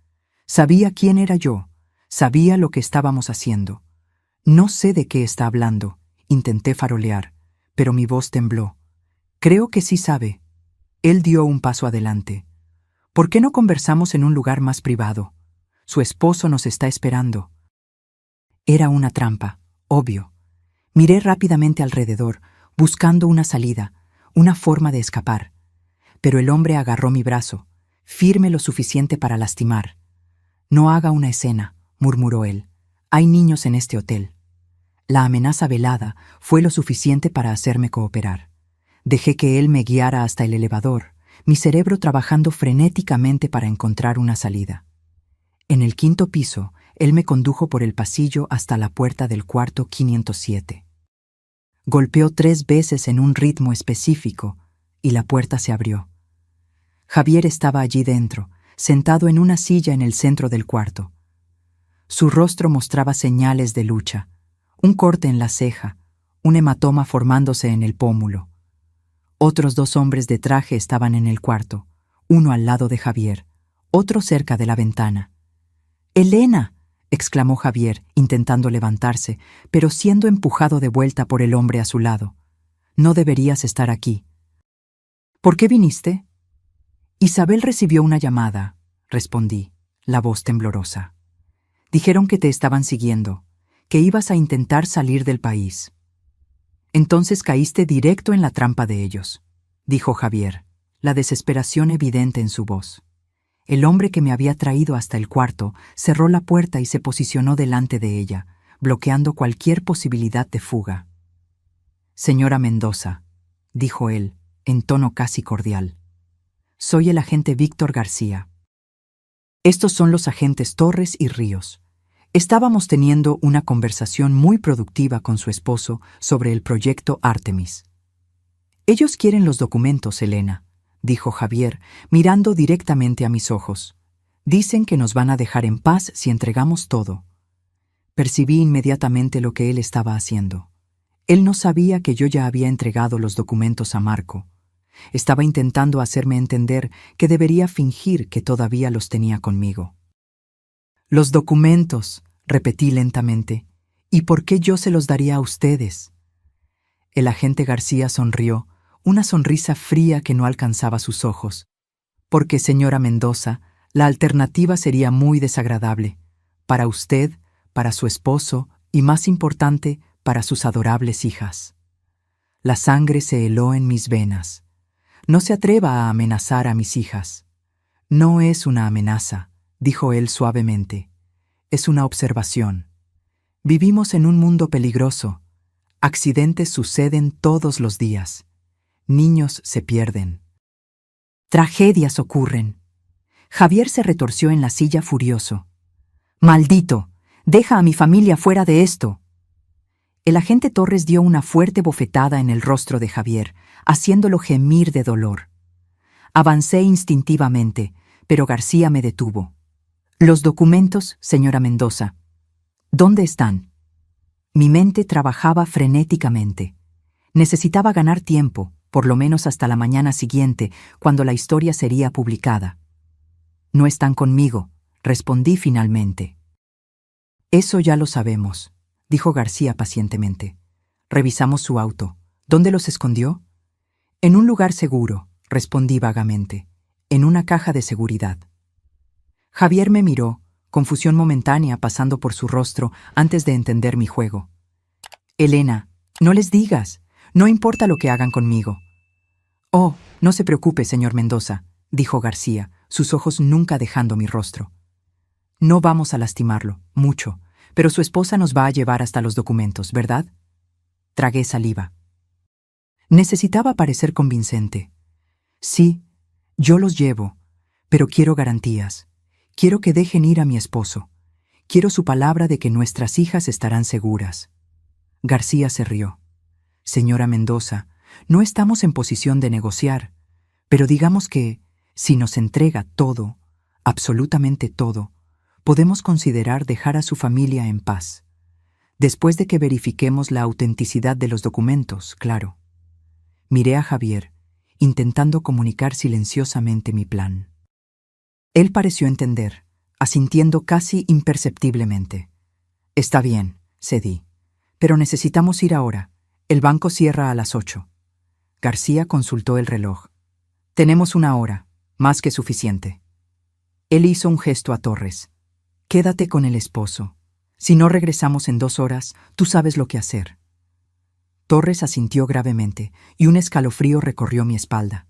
S1: Sabía quién era yo, sabía lo que estábamos haciendo. No sé de qué está hablando, intenté farolear, pero mi voz tembló. Creo que sí sabe. Él dio un paso adelante. ¿Por qué no conversamos en un lugar más privado? Su esposo nos está esperando. Era una trampa, obvio. Miré rápidamente alrededor, buscando una salida, una forma de escapar. Pero el hombre agarró mi brazo, firme lo suficiente para lastimar. «No haga una escena», murmuró él. «Hay niños en este hotel». La amenaza velada fue lo suficiente para hacerme cooperar. Dejé que él me guiara hasta el elevador, mi cerebro trabajando frenéticamente para encontrar una salida. En el 5º piso, él me condujo por el pasillo hasta la puerta del cuarto 507. Golpeó 3 veces en un ritmo específico y la puerta se abrió. Javier estaba allí dentro, sentado en una silla en el centro del cuarto. Su rostro mostraba señales de lucha, un corte en la ceja, un hematoma formándose en el pómulo. Otros 2 hombres de traje estaban en el cuarto, uno al lado de Javier, otro cerca de la ventana. «¡Elena!», exclamó Javier, intentando levantarse, pero siendo empujado de vuelta por el hombre a su lado. «No deberías estar aquí». «¿Por qué viniste?» «Isabel recibió una llamada», respondí, la voz temblorosa. «Dijeron que te estaban siguiendo, que ibas a intentar salir del país». «Entonces caíste directo en la trampa de ellos», dijo Javier, la desesperación evidente en su voz. El hombre que me había traído hasta el cuarto cerró la puerta y se posicionó delante de ella, bloqueando cualquier posibilidad de fuga. «Señora Mendoza», dijo él, en tono casi cordial. «Soy el agente Víctor García. Estos son los agentes Torres y Ríos. Estábamos teniendo una conversación muy productiva con su esposo sobre el proyecto Artemis». Ellos quieren los documentos, Elena, dijo Javier, mirando directamente a mis ojos. Dicen que nos van a dejar en paz si entregamos todo. Percibí inmediatamente lo que él estaba haciendo. Él no sabía que yo ya había entregado los documentos a Marco. Estaba intentando hacerme entender que debería fingir que todavía los tenía conmigo. Los documentos, repetí lentamente. ¿Y por qué yo se los daría a ustedes? El agente García sonrió, una sonrisa fría que no alcanzaba sus ojos. Porque, señora Mendoza, la alternativa sería muy desagradable. Para usted, para su esposo y, más importante, para sus adorables hijas. La sangre se heló en mis venas. No se atreva a amenazar a mis hijas. No es una amenaza, dijo él suavemente. Es una observación. Vivimos en un mundo peligroso. Accidentes suceden todos los días. Niños se pierden. Tragedias ocurren. Javier se retorció en la silla furioso. ¡Maldito! ¡Deja a mi familia fuera de esto! El agente Torres dio una fuerte bofetada en el rostro de Javier, haciéndolo gemir de dolor. Avancé instintivamente, pero García me detuvo. Los documentos, señora Mendoza. ¿Dónde están? Mi mente trabajaba frenéticamente. Necesitaba ganar tiempo, por lo menos hasta la mañana siguiente, cuando la historia sería publicada. No están conmigo, respondí finalmente. Eso ya lo sabemos, dijo García pacientemente. Revisamos su auto. ¿Dónde los escondió? En un lugar seguro, respondí vagamente. En una caja de seguridad. Javier me miró, confusión momentánea pasando por su rostro antes de entender mi juego. Elena, no les digas. No importa lo que hagan conmigo. Oh, no se preocupe, señor Mendoza, dijo García, sus ojos nunca dejando mi rostro. No vamos a lastimarlo, mucho, pero su esposa nos va a llevar hasta los documentos, ¿verdad? Tragué saliva. Necesitaba parecer convincente. Sí, yo los llevo, pero quiero garantías. Quiero que dejen ir a mi esposo. Quiero su palabra de que nuestras hijas estarán seguras. García se rió. Señora Mendoza, no estamos en posición de negociar, pero digamos que, si nos entrega todo, absolutamente todo, podemos considerar dejar a su familia en paz. Después de que verifiquemos la autenticidad de los documentos, claro. Miré a Javier, intentando comunicar silenciosamente mi plan. Él pareció entender, asintiendo casi imperceptiblemente. Está bien, cedí. Pero necesitamos ir ahora. El banco cierra a las 8. García consultó el reloj. Tenemos 1 hora, más que suficiente. Él hizo un gesto a Torres. Quédate con el esposo. Si no regresamos en 2 horas, tú sabes lo que hacer. Torres asintió gravemente, y un escalofrío recorrió mi espalda.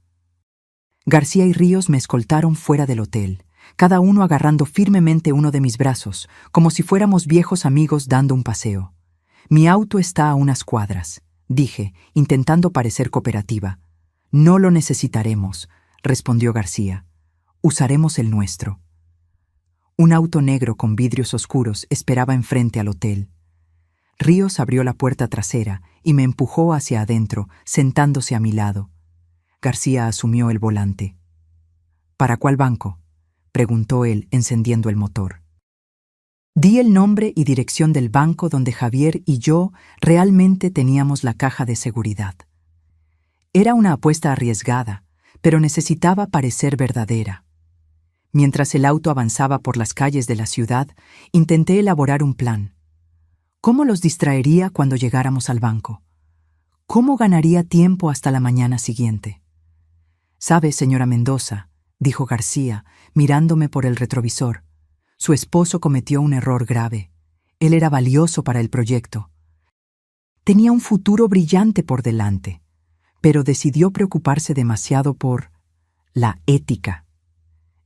S1: García y Ríos me escoltaron fuera del hotel, cada uno agarrando firmemente uno de mis brazos, como si fuéramos viejos amigos dando un paseo. Mi auto está a unas cuadras, dije, intentando parecer cooperativa. No lo necesitaremos, respondió García. Usaremos el nuestro. Un auto negro con vidrios oscuros esperaba enfrente al hotel. Ríos abrió la puerta trasera y me empujó hacia adentro, sentándose a mi lado. García asumió el volante. ¿Para cuál banco?, preguntó él, encendiendo el motor. Di el nombre y dirección del banco donde Javier y yo realmente teníamos la caja de seguridad. Era una apuesta arriesgada, pero necesitaba parecer verdadera. Mientras el auto avanzaba por las calles de la ciudad, intenté elaborar un plan. ¿Cómo los distraería cuando llegáramos al banco? ¿Cómo ganaría tiempo hasta la mañana siguiente? «Sabe, señora Mendoza», dijo García, mirándome por el retrovisor, «su esposo cometió un error grave. Él era valioso para el proyecto. Tenía un futuro brillante por delante, pero decidió preocuparse demasiado por la ética».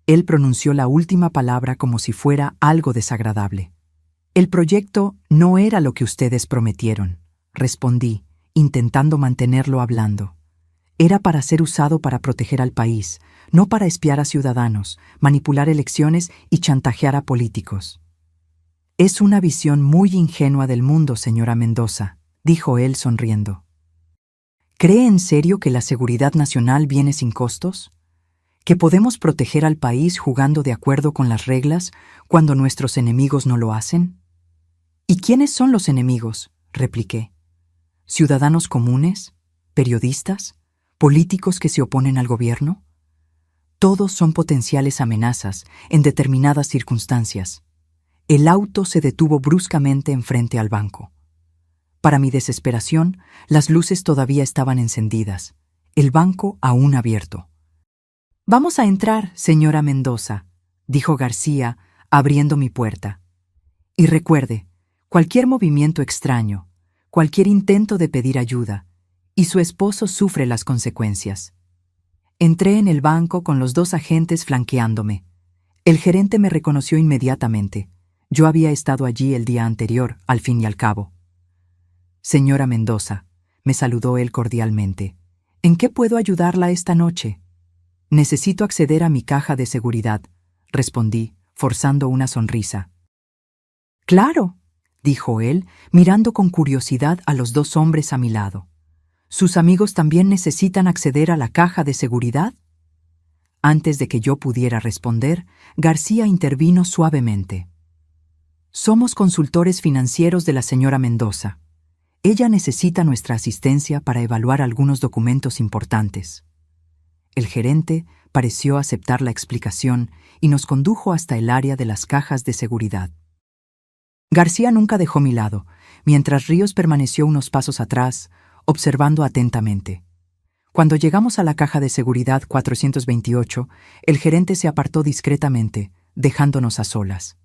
S1: Él pronunció la última palabra como si fuera algo desagradable. «El proyecto no era lo que ustedes prometieron», respondí, intentando mantenerlo hablando. Era para ser usado para proteger al país, no para espiar a ciudadanos, manipular elecciones y chantajear a políticos. «Es una visión muy ingenua del mundo, señora Mendoza», dijo él sonriendo. ¿Cree en serio que la seguridad nacional viene sin costos? ¿Que podemos proteger al país jugando de acuerdo con las reglas cuando nuestros enemigos no lo hacen? ¿Y quiénes son los enemigos?, repliqué. ¿Ciudadanos comunes? ¿Periodistas? ¿Políticos que se oponen al gobierno? Todos son potenciales amenazas en determinadas circunstancias. El auto se detuvo bruscamente enfrente al banco. Para mi desesperación, las luces todavía estaban encendidas, el banco aún abierto. «Vamos a entrar, señora Mendoza», dijo García, abriendo mi puerta. «Y recuerde, cualquier movimiento extraño, cualquier intento de pedir ayuda, y su esposo sufre las consecuencias». Entré en el banco con los 2 agentes flanqueándome. El gerente me reconoció inmediatamente. Yo había estado allí el día anterior, al fin y al cabo. «Señora Mendoza», me saludó él cordialmente, «¿en qué puedo ayudarla esta noche?» «Necesito acceder a mi caja de seguridad», respondí, forzando una sonrisa. «Claro», dijo él, mirando con curiosidad a los 2 hombres a mi lado. «¿Sus amigos también necesitan acceder a la caja de seguridad?» Antes de que yo pudiera responder, García intervino suavemente. «Somos consultores financieros de la señora Mendoza. Ella necesita nuestra asistencia para evaluar algunos documentos importantes». El gerente pareció aceptar la explicación y nos condujo hasta el área de las cajas de seguridad. García nunca dejó mi lado, mientras Ríos permaneció unos pasos atrás, observando atentamente. Cuando llegamos a la caja de seguridad 428, el gerente se apartó discretamente, dejándonos a solas.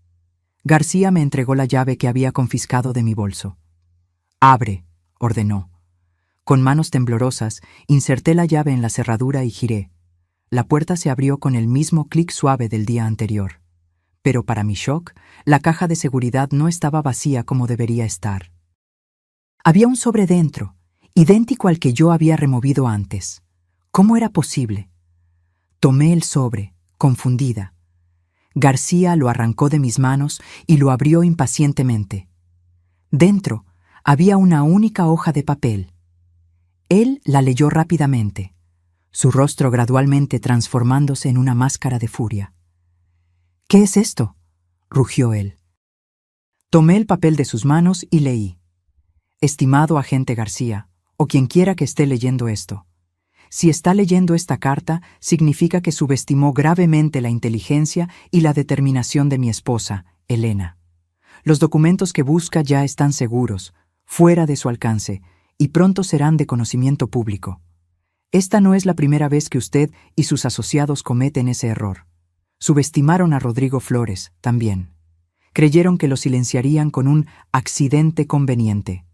S1: García me entregó la llave que había confiscado de mi bolso. «Abre», ordenó. Con manos temblorosas, inserté la llave en la cerradura y giré. La puerta se abrió con el mismo clic suave del día anterior. Pero para mi shock, la caja de seguridad no estaba vacía como debería estar. Había un sobre dentro, idéntico al que yo había removido antes. ¿Cómo era posible? Tomé el sobre, confundida. García lo arrancó de mis manos y lo abrió impacientemente. Dentro había una única hoja de papel. Él la leyó rápidamente, su rostro gradualmente transformándose en una máscara de furia. «¿Qué es esto?», rugió él. Tomé el papel de sus manos y leí. «Estimado agente García, o quienquiera que esté leyendo esto, si está leyendo esta carta, significa que subestimó gravemente la inteligencia y la determinación de mi esposa, Elena. Los documentos que busca ya están seguros, fuera de su alcance, y pronto serán de conocimiento público. Esta no es la primera vez que usted y sus asociados cometen ese error. Subestimaron a Rodrigo Flores, también. Creyeron que lo silenciarían con un accidente conveniente.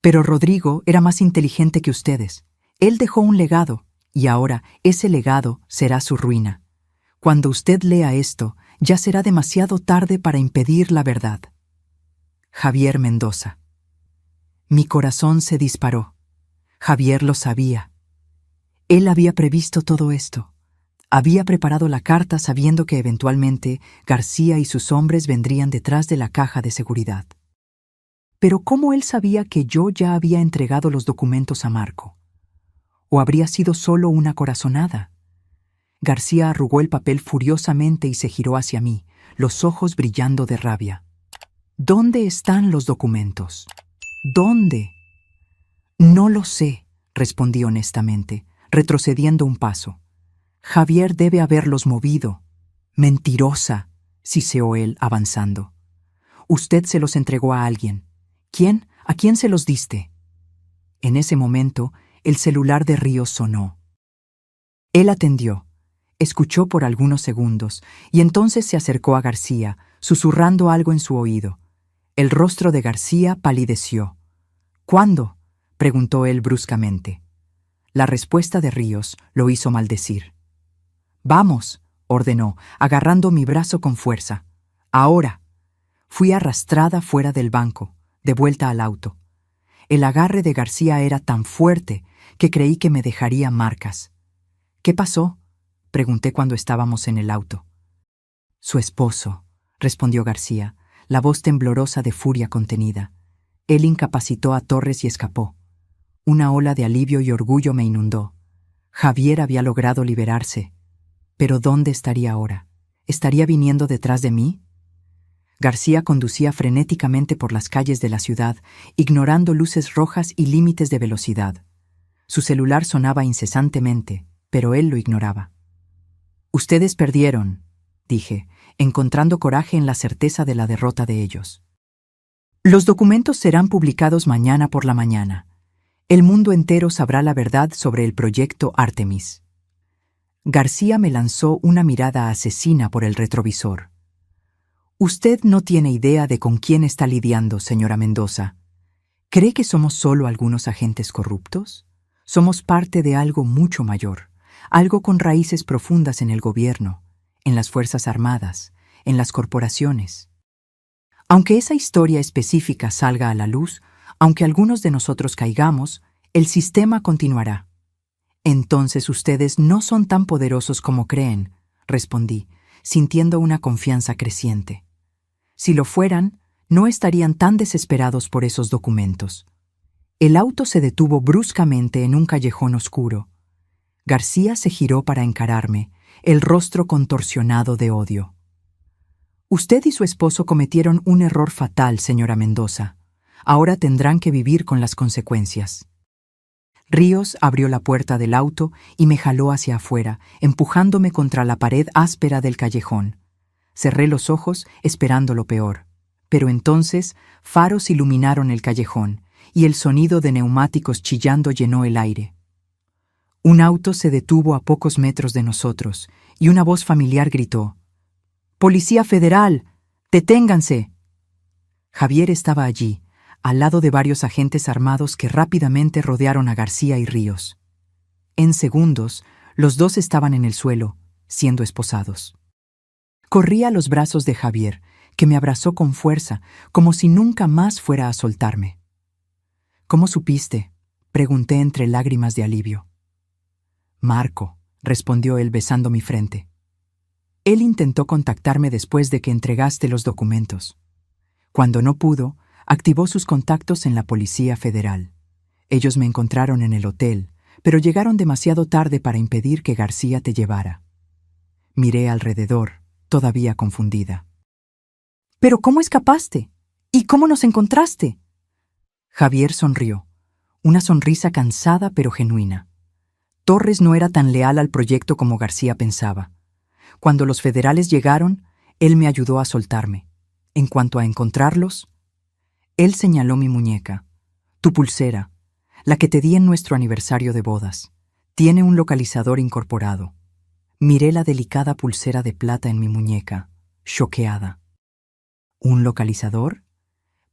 S1: Pero Rodrigo era más inteligente que ustedes. Él dejó un legado, y ahora ese legado será su ruina. Cuando usted lea esto, ya será demasiado tarde para impedir la verdad. Javier Mendoza». Mi corazón se disparó. Javier lo sabía. Él había previsto todo esto. Había preparado la carta sabiendo que eventualmente García y sus hombres vendrían detrás de la caja de seguridad. Pero ¿cómo él sabía que yo ya había entregado los documentos a Marco? ¿O habría sido solo una corazonada? García arrugó el papel furiosamente y se giró hacia mí, los ojos brillando de rabia. «¿Dónde están los documentos? ¿Dónde?» «No lo sé», respondí honestamente, retrocediendo un paso. «Javier debe haberlos movido». «Mentirosa», siseó él, avanzando. «Usted se los entregó a alguien. ¿Quién? ¿A quién se los diste?» En ese momento, el celular de Ríos sonó. Él atendió, escuchó por algunos segundos y entonces se acercó a García, susurrando algo en su oído. El rostro de García palideció. «¿Cuándo?», preguntó él bruscamente. La respuesta de Ríos lo hizo maldecir. «Vamos», ordenó, agarrando mi brazo con fuerza. «Ahora». Fui arrastrada fuera del banco, de vuelta al auto. El agarre de García era tan fuerte que creí que me dejaría marcas. «¿Qué pasó?», pregunté cuando estábamos en el auto. «Su esposo», respondió García, la voz temblorosa de furia contenida. «Él incapacitó a Torres y escapó». Una ola de alivio y orgullo me inundó. Javier había logrado liberarse. ¿Pero dónde estaría ahora? ¿Estaría viniendo detrás de mí? García conducía frenéticamente por las calles de la ciudad, ignorando luces rojas y límites de velocidad. Su celular sonaba incesantemente, pero él lo ignoraba. «Ustedes perdieron», dije, encontrando coraje en la certeza de la derrota de ellos. «Los documentos serán publicados mañana por la mañana. El mundo entero sabrá la verdad sobre el proyecto Artemis». García me lanzó una mirada asesina por el retrovisor. «Usted no tiene idea de con quién está lidiando, señora Mendoza. ¿Cree que somos solo algunos agentes corruptos? Somos parte de algo mucho mayor, algo con raíces profundas en el gobierno, en las Fuerzas Armadas, en las corporaciones. Aunque esa historia específica salga a la luz, aunque algunos de nosotros caigamos, el sistema continuará». «Entonces ustedes no son tan poderosos como creen», respondí, sintiendo una confianza creciente. «Si lo fueran, no estarían tan desesperados por esos documentos». El auto se detuvo bruscamente en un callejón oscuro. García se giró para encararme, el rostro contorsionado de odio. «Usted y su esposo cometieron un error fatal, señora Mendoza. Ahora tendrán que vivir con las consecuencias». Ríos abrió la puerta del auto y me jaló hacia afuera, empujándome contra la pared áspera del callejón. Cerré los ojos, esperando lo peor. Pero entonces, faros iluminaron el callejón, y el sonido de neumáticos chillando llenó el aire. Un auto se detuvo a pocos metros de nosotros, y una voz familiar gritó: «¡Policía Federal! ¡Deténganse!». Javier estaba allí, al lado de varios agentes armados que rápidamente rodearon a García y Ríos. En segundos, los dos estaban en el suelo, siendo esposados. Corrí a los brazos de Javier, que me abrazó con fuerza, como si nunca más fuera a soltarme. «¿Cómo supiste?», pregunté entre lágrimas de alivio. «Marco», respondió él besando mi frente. «Él intentó contactarme después de que entregaste los documentos. Cuando no pudo, activó sus contactos en la Policía Federal. Ellos me encontraron en el hotel, pero llegaron demasiado tarde para impedir que García te llevara». Miré alrededor, todavía confundida. «¿Pero cómo escapaste? ¿Y cómo nos encontraste?». Javier sonrió, una sonrisa cansada pero genuina. Torres no era tan leal al proyecto como García pensaba. Cuando los federales llegaron, él me ayudó a soltarme. En cuanto a encontrarlos, él señaló mi muñeca. «Tu pulsera, la que te di en nuestro aniversario de bodas, tiene un localizador incorporado». Miré la delicada pulsera de plata en mi muñeca, choqueada. «¿Un localizador?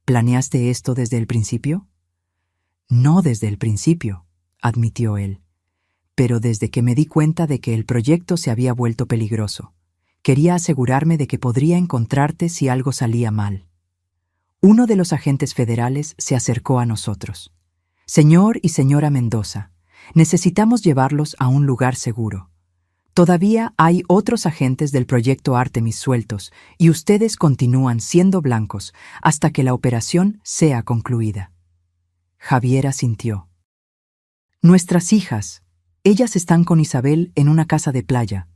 S1: ¿Planeaste esto desde el principio?». «No desde el principio», admitió él, «pero desde que me di cuenta de que el proyecto se había vuelto peligroso. Quería asegurarme de que podría encontrarte si algo salía mal». Uno de los agentes federales se acercó a nosotros. «Señor y señora Mendoza, necesitamos llevarlos a un lugar seguro. Todavía hay otros agentes del proyecto Artemis sueltos y ustedes continúan siendo blancos hasta que la operación sea concluida». Javier asintió. «Nuestras hijas, ellas están con Isabel en una casa de playa».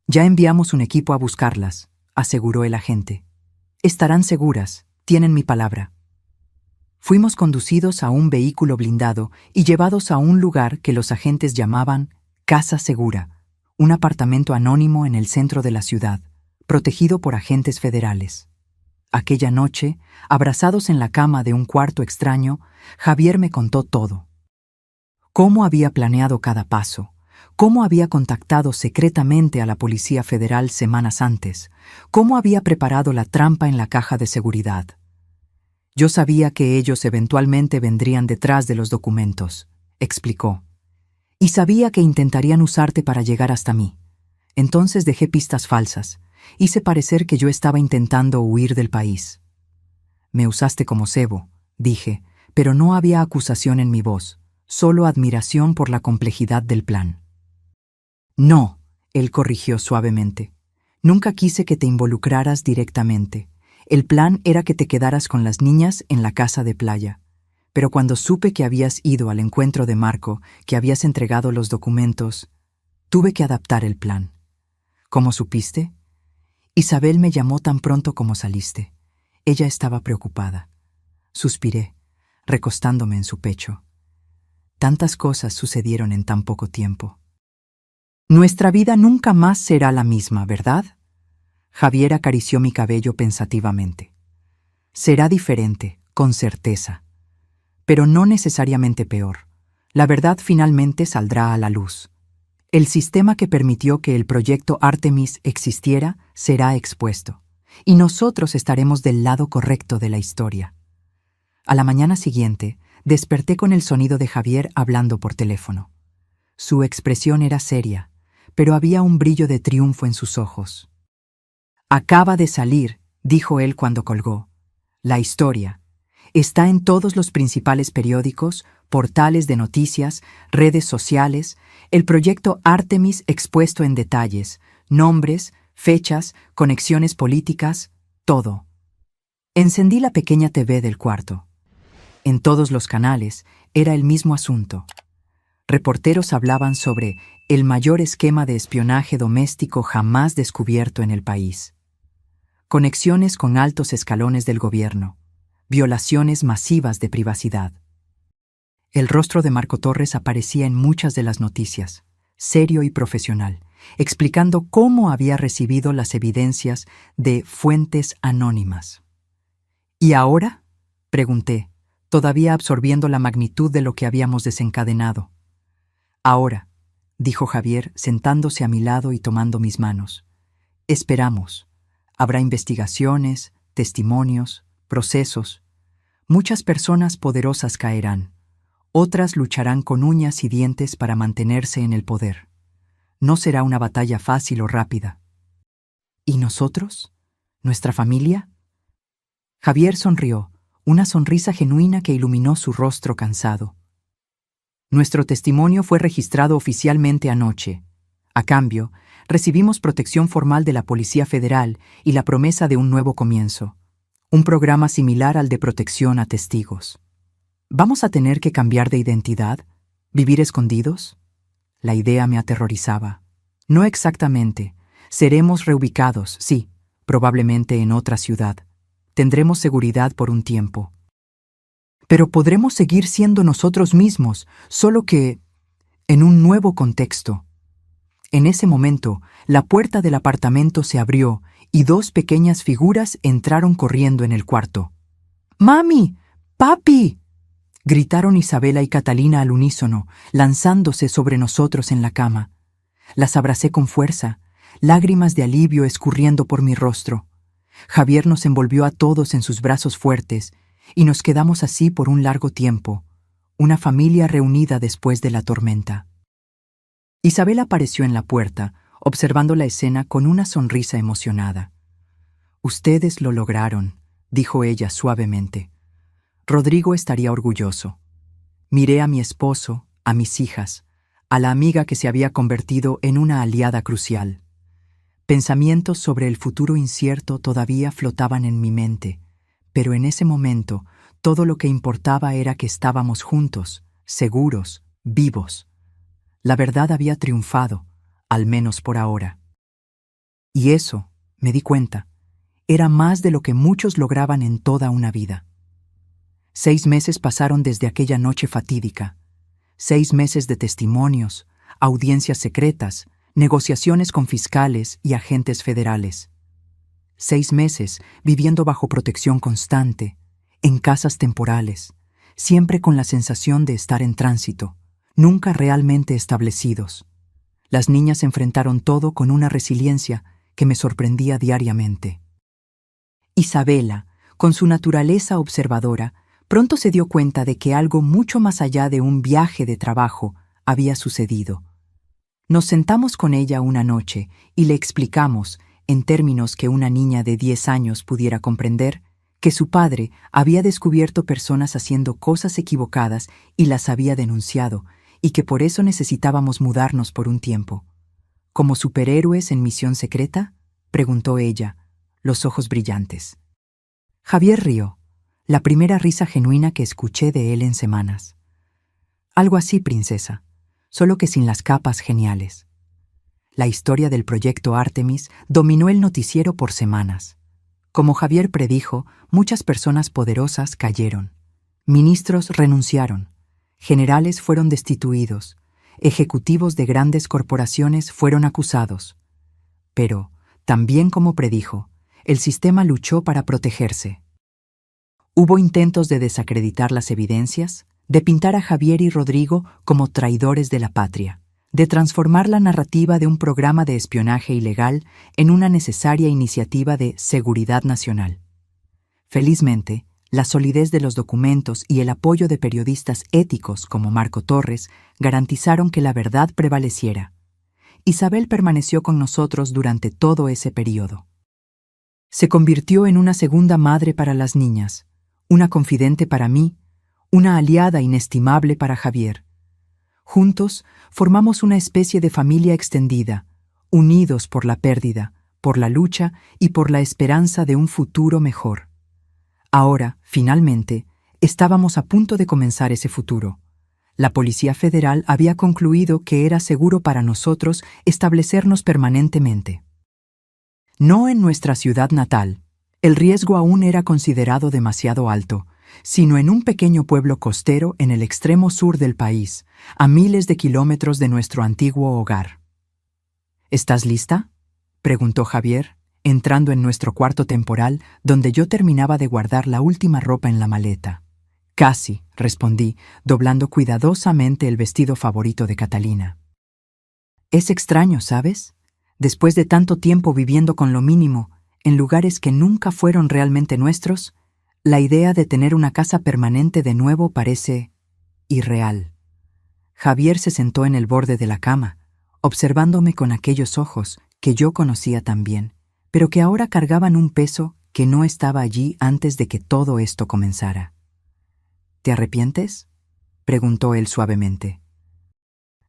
S1: «Ya enviamos un equipo a buscarlas», aseguró el agente. «Estarán seguras, tienen mi palabra». Fuimos conducidos a un vehículo blindado y llevados a un lugar que los agentes llamaban Casa Segura, un apartamento anónimo en el centro de la ciudad, protegido por agentes federales. Aquella noche, abrazados en la cama de un cuarto extraño, Javier me contó todo. Cómo había planeado cada paso, cómo había contactado secretamente a la Policía Federal semanas antes, cómo había preparado la trampa en la caja de seguridad. «Yo sabía que ellos eventualmente vendrían detrás de los documentos», explicó. «Y sabía que intentarían usarte para llegar hasta mí. Entonces dejé pistas falsas. Hice parecer que yo estaba intentando huir del país». «Me usaste como cebo», dije, pero no había acusación en mi voz, solo admiración por la complejidad del plan. «No», él corrigió suavemente. «Nunca quise que te involucraras directamente. El plan era que te quedaras con las niñas en la casa de playa. pero cuando supe que habías ido al encuentro de Marco, que habías entregado los documentos, tuve que adaptar el plan. ¿Cómo supiste? Isabel me llamó tan pronto como saliste. Ella estaba preocupada. Suspiré, recostándome en su pecho. Tantas cosas sucedieron en tan poco tiempo. Nuestra vida nunca más será la misma, ¿verdad? Javier acarició mi cabello pensativamente. Será diferente, con certeza. Pero no necesariamente peor. La verdad finalmente saldrá a la luz. El sistema que permitió que el proyecto Artemis existiera será expuesto, y nosotros estaremos del lado correcto de la historia. A la mañana siguiente, desperté con el sonido de Javier hablando por teléfono. Su expresión era seria, pero había un brillo de triunfo en sus ojos. Acaba de salir, dijo él cuando colgó. La historia. Está en todos los principales periódicos, portales de noticias, redes sociales, el proyecto Artemis expuesto en detalles, nombres, fechas, conexiones políticas, todo. Encendí la pequeña TV del cuarto. En todos los canales era el mismo asunto. Reporteros hablaban sobre el mayor esquema de espionaje doméstico jamás descubierto en el país. Conexiones con altos escalones del gobierno. Violaciones masivas de privacidad. El rostro de Marco Torres aparecía en muchas de las noticias, serio y profesional, explicando cómo había recibido las evidencias de fuentes anónimas. ¿Y ahora?, pregunté, todavía absorbiendo la magnitud de lo que habíamos desencadenado. Ahora, dijo Javier, sentándose a mi lado y tomando mis manos. Esperamos. Habrá investigaciones, testimonios, procesos. Muchas personas poderosas caerán. Otras lucharán con uñas y dientes para mantenerse en el poder. No será una batalla fácil o rápida. ¿Y nosotros? ¿Nuestra familia? Javier sonrió, una sonrisa genuina que iluminó su rostro cansado. Nuestro testimonio fue registrado oficialmente anoche. A cambio, recibimos protección formal de la Policía Federal y la promesa de un nuevo comienzo. Un programa similar al de protección a testigos. ¿Vamos a tener que cambiar de identidad? ¿Vivir escondidos? La idea me aterrorizaba. No exactamente. Seremos reubicados, sí, probablemente en otra ciudad. Tendremos seguridad por un tiempo. Pero podremos seguir siendo nosotros mismos, solo que en un nuevo contexto. En ese momento, la puerta del apartamento se abrió y dos pequeñas figuras entraron corriendo en el cuarto. ¡Mami! ¡Papi!, gritaron Isabela y Catalina al unísono, lanzándose sobre nosotros en la cama. Las abracé con fuerza, lágrimas de alivio escurriendo por mi rostro. Javier nos envolvió a todos en sus brazos fuertes y nos quedamos así por un largo tiempo, una familia reunida después de la tormenta. Isabel apareció en la puerta, observando la escena con una sonrisa emocionada. «Ustedes lo lograron», dijo ella suavemente. «Rodrigo estaría orgulloso». Miré a mi esposo, a mis hijas, a la amiga que se había convertido en una aliada crucial. Pensamientos sobre el futuro incierto todavía flotaban en mi mente, pero en ese momento todo lo que importaba era que estábamos juntos, seguros, vivos. La verdad había triunfado, al menos por ahora. Y eso, me di cuenta, era más de lo que muchos lograban en toda una vida. 6 meses pasaron desde aquella noche fatídica. 6 meses de testimonios, audiencias secretas, negociaciones con fiscales y agentes federales. 6 meses viviendo bajo protección constante, en casas temporales, siempre con la sensación de estar en tránsito, nunca realmente establecidos. Las niñas enfrentaron todo con una resiliencia que me sorprendía diariamente. Isabela, con su naturaleza observadora, pronto se dio cuenta de que algo mucho más allá de un viaje de trabajo había sucedido. Nos sentamos con ella una noche y le explicamos, en términos que una niña de 10 años pudiera comprender, que su padre había descubierto personas haciendo cosas equivocadas y las había denunciado, y que por eso necesitábamos mudarnos por un tiempo. ¿Como superhéroes en misión secreta?, preguntó ella, los ojos brillantes. Javier rió. la primera risa genuina que escuché de él en semanas. Algo así, princesa, solo que sin las capas geniales. La historia del proyecto Artemis dominó el noticiero por semanas. Como Javier predijo, muchas personas poderosas cayeron. Ministros renunciaron. Generales fueron destituidos. Ejecutivos de grandes corporaciones fueron acusados. Pero, también como predijo, el sistema luchó para protegerse. Hubo intentos de desacreditar las evidencias, de pintar a Javier y Rodrigo como traidores de la patria, de transformar la narrativa de un programa de espionaje ilegal en una necesaria iniciativa de seguridad nacional. Felizmente, la solidez de los documentos y el apoyo de periodistas éticos como Marco Torres garantizaron que la verdad prevaleciera. Isabel permaneció con nosotros durante todo ese período. Se convirtió en una segunda madre para las niñas, una confidente para mí, una aliada inestimable para Javier. Juntos formamos una especie de familia extendida, unidos por la pérdida, por la lucha y por la esperanza de un futuro mejor. Ahora, finalmente, estábamos a punto de comenzar ese futuro. La Policía Federal había concluido que era seguro para nosotros establecernos permanentemente. No en nuestra ciudad natal, el riesgo aún era considerado demasiado alto, sino en un pequeño pueblo costero en el extremo sur del país, a miles de kilómetros de nuestro antiguo hogar. ¿Estás lista?, preguntó Javier, entrando en nuestro cuarto temporal, donde yo terminaba de guardar la última ropa en la maleta. Casi, respondí, doblando cuidadosamente el vestido favorito de Catalina. Es extraño, ¿sabes? Después de tanto tiempo viviendo con lo mínimo, en lugares que nunca fueron realmente nuestros, la idea de tener una casa permanente de nuevo parece irreal. Javier se sentó en el borde de la cama, observándome con aquellos ojos que yo conocía tan bien, pero que ahora cargaban un peso que no estaba allí antes de que todo esto comenzara. ¿Te arrepientes?, preguntó él suavemente.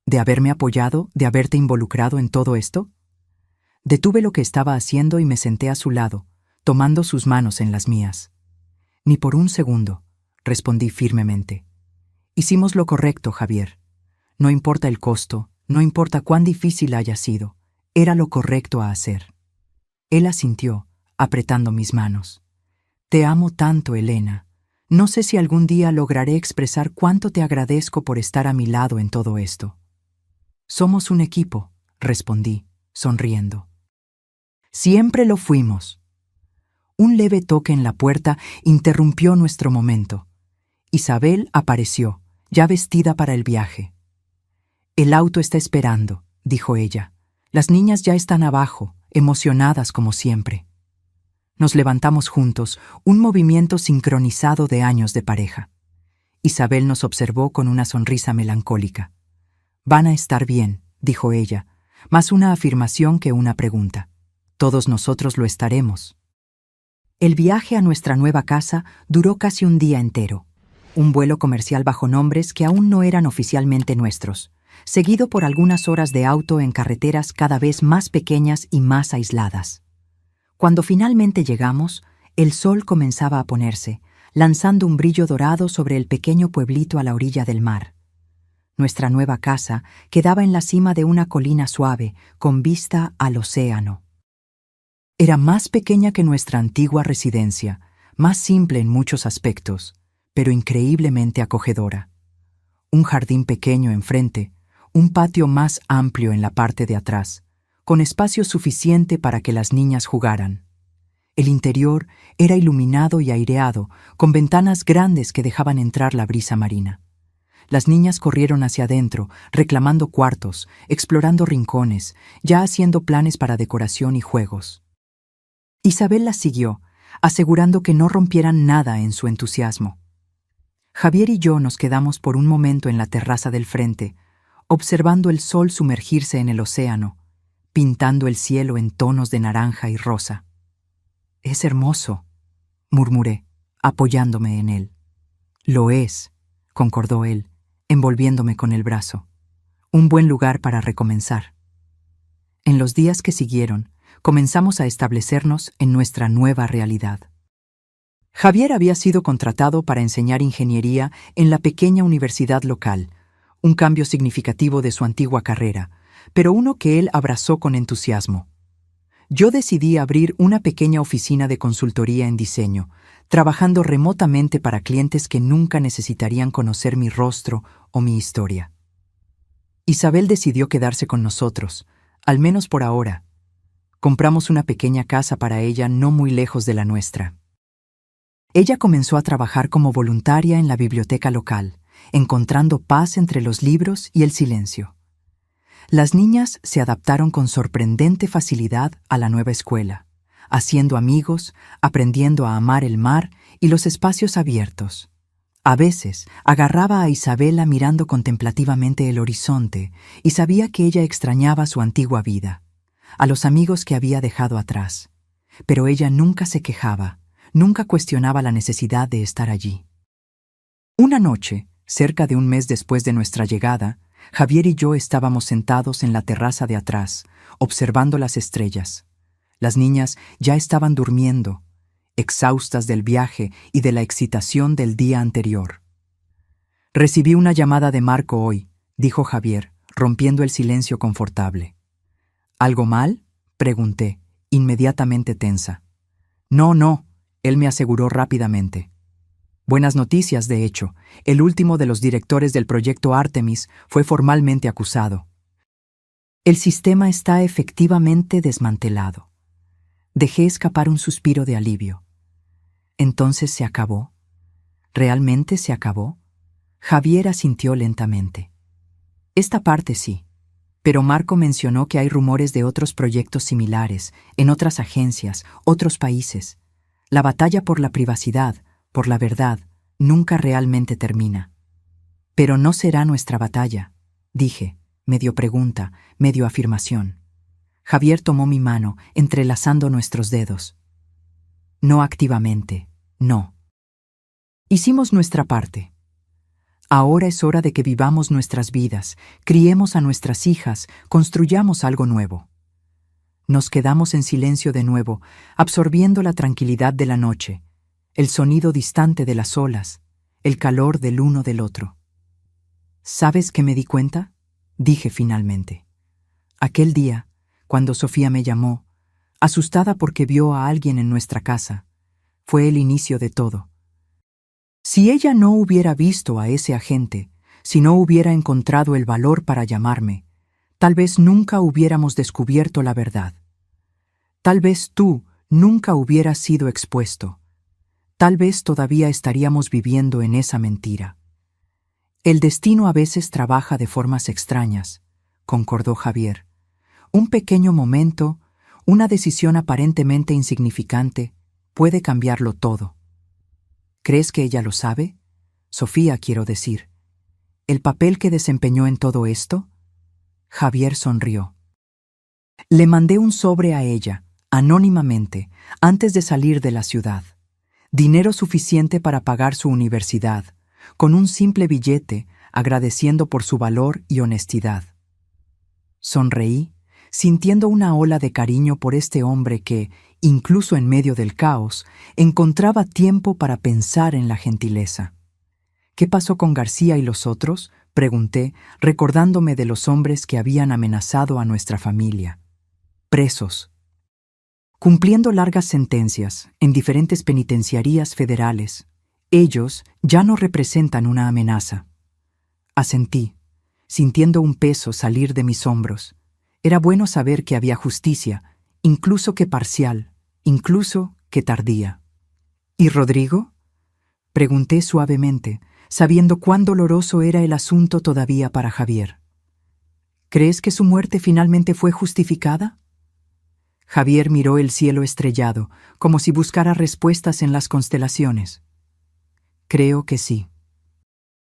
S1: ¿De haberme apoyado, de haberte involucrado en todo esto? Detuve lo que estaba haciendo y me senté a su lado, tomando sus manos en las mías. Ni por un segundo, respondí firmemente. Hicimos lo correcto, Javier. No importa el costo, no importa cuán difícil haya sido, era lo correcto a hacer. Él asintió, apretando mis manos. Te amo tanto, Elena. No sé si algún día lograré expresar cuánto te agradezco por estar a mi lado en todo esto. Somos un equipo, respondí, sonriendo. Siempre lo fuimos. Un leve toque en la puerta interrumpió nuestro momento. Isabel apareció, ya vestida para el viaje. El auto está esperando, dijo ella. Las niñas ya están abajo, emocionadas como siempre. Nos levantamos juntos, un movimiento sincronizado de años de pareja. Isabel nos observó con una sonrisa melancólica. Van a estar bien, dijo ella, más una afirmación que una pregunta. Todos nosotros lo estaremos. El viaje a nuestra nueva casa duró casi un día entero. Un vuelo comercial bajo nombres que aún no eran oficialmente nuestros, seguido por algunas horas de auto en carreteras cada vez más pequeñas y más aisladas. Cuando finalmente llegamos, el sol comenzaba a ponerse, lanzando un brillo dorado sobre el pequeño pueblito a la orilla del mar. Nuestra nueva casa quedaba en la cima de una colina suave, con vista al océano. Era más pequeña que nuestra antigua residencia, más simple en muchos aspectos, pero increíblemente acogedora. Un jardín pequeño enfrente, un patio más amplio en la parte de atrás, con espacio suficiente para que las niñas jugaran. El interior era iluminado y aireado, con ventanas grandes que dejaban entrar la brisa marina. Las niñas corrieron hacia adentro, reclamando cuartos, explorando rincones, ya haciendo planes para decoración y juegos. Isabel las siguió, asegurando que no rompieran nada en su entusiasmo. Javier y yo nos quedamos por un momento en la terraza del frente, observando el sol sumergirse en el océano, pintando el cielo en tonos de naranja y rosa. «Es hermoso», murmuré, apoyándome en él. «Lo es», concordó él, envolviéndome con el brazo. «Un buen lugar para recomenzar». En los días que siguieron, comenzamos a establecernos en nuestra nueva realidad. Javier había sido contratado para enseñar ingeniería en la pequeña universidad local, un cambio significativo de su antigua carrera, pero uno que él abrazó con entusiasmo. Yo decidí abrir una pequeña oficina de consultoría en diseño, trabajando remotamente para clientes que nunca necesitarían conocer mi rostro o mi historia. Isabel decidió quedarse con nosotros, al menos por ahora. Compramos una pequeña casa para ella no muy lejos de la nuestra. Ella comenzó a trabajar como voluntaria en la biblioteca local, encontrando paz entre los libros y el silencio. Las niñas se adaptaron con sorprendente facilidad a la nueva escuela, haciendo amigos, aprendiendo a amar el mar y los espacios abiertos. A veces agarraba a Isabela mirando contemplativamente el horizonte y sabía que ella extrañaba su antigua vida, a los amigos que había dejado atrás. Pero ella nunca se quejaba, nunca cuestionaba la necesidad de estar allí. Una noche, cerca de un mes después de nuestra llegada, Javier y yo estábamos sentados en la terraza de atrás, observando las estrellas. Las niñas ya estaban durmiendo, exhaustas del viaje y de la excitación del día anterior. «Recibí una llamada de Marco hoy», dijo Javier, rompiendo el silencio confortable. «¿Algo mal?», pregunté, inmediatamente tensa. «No», él me aseguró rápidamente. Buenas noticias, de hecho. El último de los directores del proyecto Artemis fue formalmente acusado. El sistema está efectivamente desmantelado. Dejé escapar un suspiro de alivio. ¿Entonces se acabó? ¿Realmente se acabó? Javier asintió lentamente. Esta parte sí. Pero Marco mencionó que hay rumores de otros proyectos similares, en otras agencias, otros países. La batalla por la privacidad, por la verdad, nunca realmente termina. Pero no será nuestra batalla, dije, medio pregunta, medio afirmación. Javier tomó mi mano, entrelazando nuestros dedos. No activamente, no. Hicimos nuestra parte. Ahora es hora de que vivamos nuestras vidas, criemos a nuestras hijas, construyamos algo nuevo. Nos quedamos en silencio de nuevo, absorbiendo la tranquilidad de la noche, el sonido distante de las olas, el calor del uno del otro. ¿Sabes qué me di cuenta?, dije finalmente. Aquel día, cuando Sofía me llamó, asustada porque vio a alguien en nuestra casa, fue el inicio de todo. Si ella no hubiera visto a ese agente, si no hubiera encontrado el valor para llamarme, tal vez nunca hubiéramos descubierto la verdad. Tal vez tú nunca hubieras sido expuesto. Tal vez todavía estaríamos viviendo en esa mentira. El destino a veces trabaja de formas extrañas, concordó Javier. Un pequeño momento, una decisión aparentemente insignificante, puede cambiarlo todo. ¿Crees que ella lo sabe? Sofía, quiero decir. ¿El papel que desempeñó en todo esto? Javier sonrió. Le mandé un sobre a ella, anónimamente, antes de salir de la ciudad. Dinero suficiente para pagar su universidad, con un simple billete agradeciendo por su valor y honestidad. Sonreí, sintiendo una ola de cariño por este hombre que, incluso en medio del caos, encontraba tiempo para pensar en la gentileza. ¿Qué pasó con García y los otros?, pregunté, recordándome de los hombres que habían amenazado a nuestra familia. Presos. Cumpliendo largas sentencias en diferentes penitenciarías federales. Ellos ya no representan una amenaza. Asentí, sintiendo un peso salir de mis hombros. Era bueno saber que había justicia, incluso que parcial, incluso que tardía. ¿Y Rodrigo?, pregunté suavemente, sabiendo cuán doloroso era el asunto todavía para Javier. ¿Crees que su muerte finalmente fue justificada? Javier miró el cielo estrellado, como si buscara respuestas en las constelaciones. Creo que sí.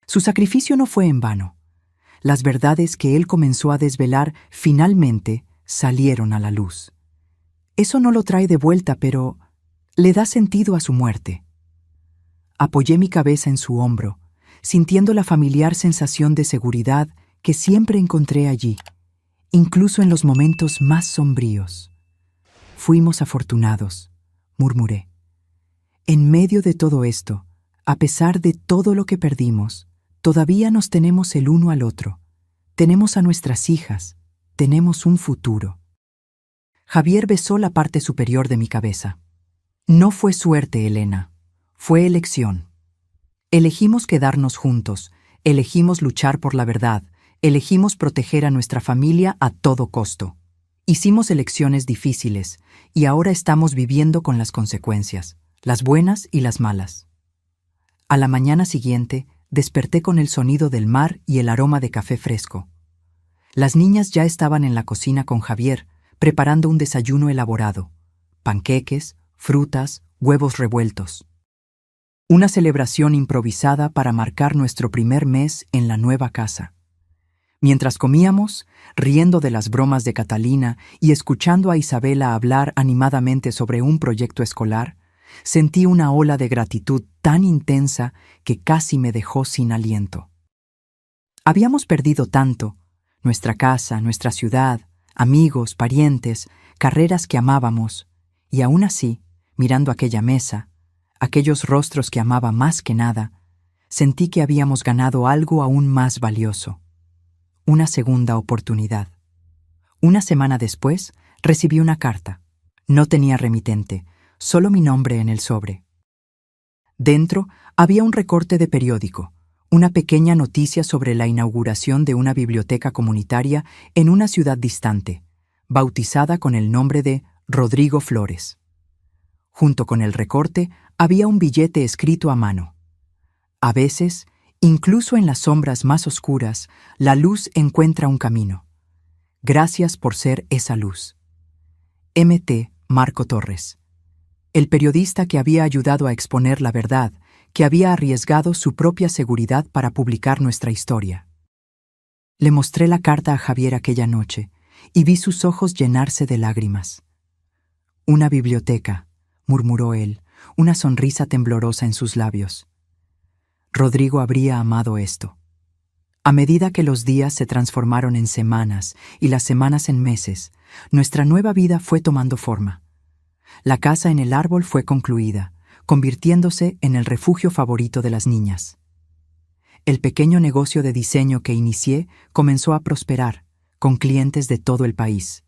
S1: Su sacrificio no fue en vano. Las verdades que él comenzó a desvelar finalmente salieron a la luz. Eso no lo trae de vuelta, pero le da sentido a su muerte. Apoyé mi cabeza en su hombro, sintiendo la familiar sensación de seguridad que siempre encontré allí, incluso en los momentos más sombríos. Fuimos afortunados, murmuré. En medio de todo esto, a pesar de todo lo que perdimos, todavía nos tenemos el uno al otro. Tenemos a nuestras hijas, tenemos un futuro. Javier besó la parte superior de mi cabeza. No fue suerte, Elena, fue elección. Elegimos quedarnos juntos, elegimos luchar por la verdad, elegimos proteger a nuestra familia a todo costo. Hicimos elecciones difíciles y ahora estamos viviendo con las consecuencias, las buenas y las malas. A la mañana siguiente, desperté con el sonido del mar y el aroma de café fresco. Las niñas ya estaban en la cocina con Javier, preparando un desayuno elaborado: panqueques, frutas, huevos revueltos. Una celebración improvisada para marcar nuestro primer mes en la nueva casa. Mientras comíamos, riendo de las bromas de Catalina y escuchando a Isabela hablar animadamente sobre un proyecto escolar, sentí una ola de gratitud tan intensa que casi me dejó sin aliento. Habíamos perdido tanto: nuestra casa, nuestra ciudad, amigos, parientes, carreras que amábamos, y aún así, mirando aquella mesa, aquellos rostros que amaba más que nada, sentí que habíamos ganado algo aún más valioso: una segunda oportunidad. Una semana después, recibí una carta. No tenía remitente, solo mi nombre en el sobre. Dentro había un recorte de periódico, una pequeña noticia sobre la inauguración de una biblioteca comunitaria en una ciudad distante, bautizada con el nombre de Rodrigo Flores. Junto con el recorte había un billete escrito a mano. A veces, incluso en las sombras más oscuras, la luz encuentra un camino. Gracias por ser esa luz. M.T. Marco Torres. El periodista que había ayudado a exponer la verdad, que había arriesgado su propia seguridad para publicar nuestra historia. Le mostré la carta a Javier aquella noche y vi sus ojos llenarse de lágrimas. Una biblioteca, murmuró él, una sonrisa temblorosa en sus labios. Rodrigo habría amado esto. A medida que los días se transformaron en semanas y las semanas en meses, nuestra nueva vida fue tomando forma. La casa en el árbol fue concluida, convirtiéndose en el refugio favorito de las niñas. El pequeño negocio de diseño que inicié comenzó a prosperar, con clientes de todo el país.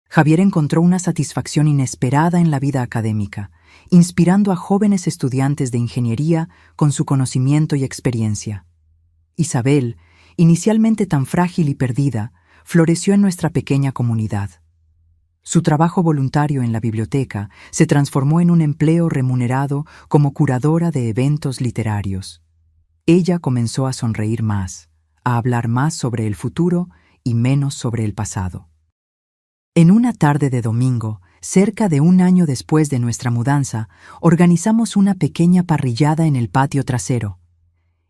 S1: Javier encontró una satisfacción inesperada en la vida académica, inspirando a jóvenes estudiantes de ingeniería con su conocimiento y experiencia. Isabel, inicialmente tan frágil y perdida, floreció en nuestra pequeña comunidad. Su trabajo voluntario en la biblioteca se transformó en un empleo remunerado como curadora de eventos literarios. Ella comenzó a sonreír más, a hablar más sobre el futuro y menos sobre el pasado. En una tarde de domingo, cerca de un año después de nuestra mudanza, organizamos una pequeña parrillada en el patio trasero.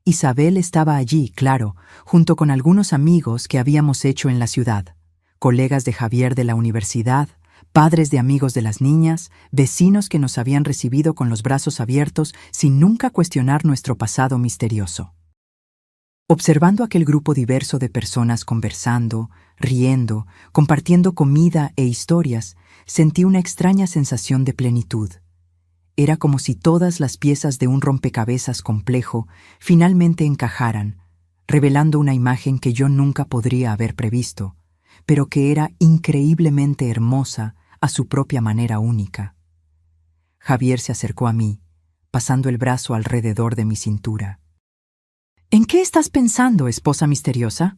S1: Isabel estaba allí, claro, junto con algunos amigos que habíamos hecho en la ciudad, colegas de Javier de la universidad, padres de amigos de las niñas, vecinos que nos habían recibido con los brazos abiertos sin nunca cuestionar nuestro pasado misterioso. Observando aquel grupo diverso de personas conversando, riendo, compartiendo comida e historias, sentí una extraña sensación de plenitud. Era como si todas las piezas de un rompecabezas complejo finalmente encajaran, revelando una imagen que yo nunca podría haber previsto, pero que era increíblemente hermosa a su propia manera única. Javier se acercó a mí, pasando el brazo alrededor de mi cintura. ¿En qué estás pensando, esposa misteriosa?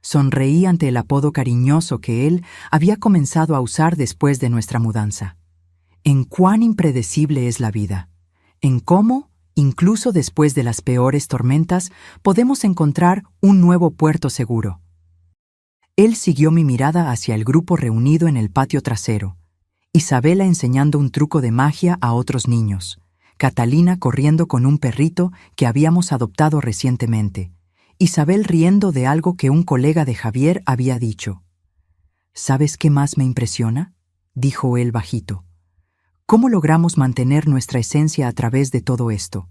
S1: Sonreí ante el apodo cariñoso que él había comenzado a usar después de nuestra mudanza. En cuán impredecible es la vida, en cómo, incluso después de las peores tormentas, podemos encontrar un nuevo puerto seguro. Él siguió mi mirada hacia el grupo reunido en el patio trasero, Isabela enseñando un truco de magia a otros niños, Catalina corriendo con un perrito que habíamos adoptado recientemente, Isabel riendo de algo que un colega de Javier había dicho. ¿Sabes qué más me impresiona?, dijo él bajito. ¿Cómo logramos mantener nuestra esencia a través de todo esto?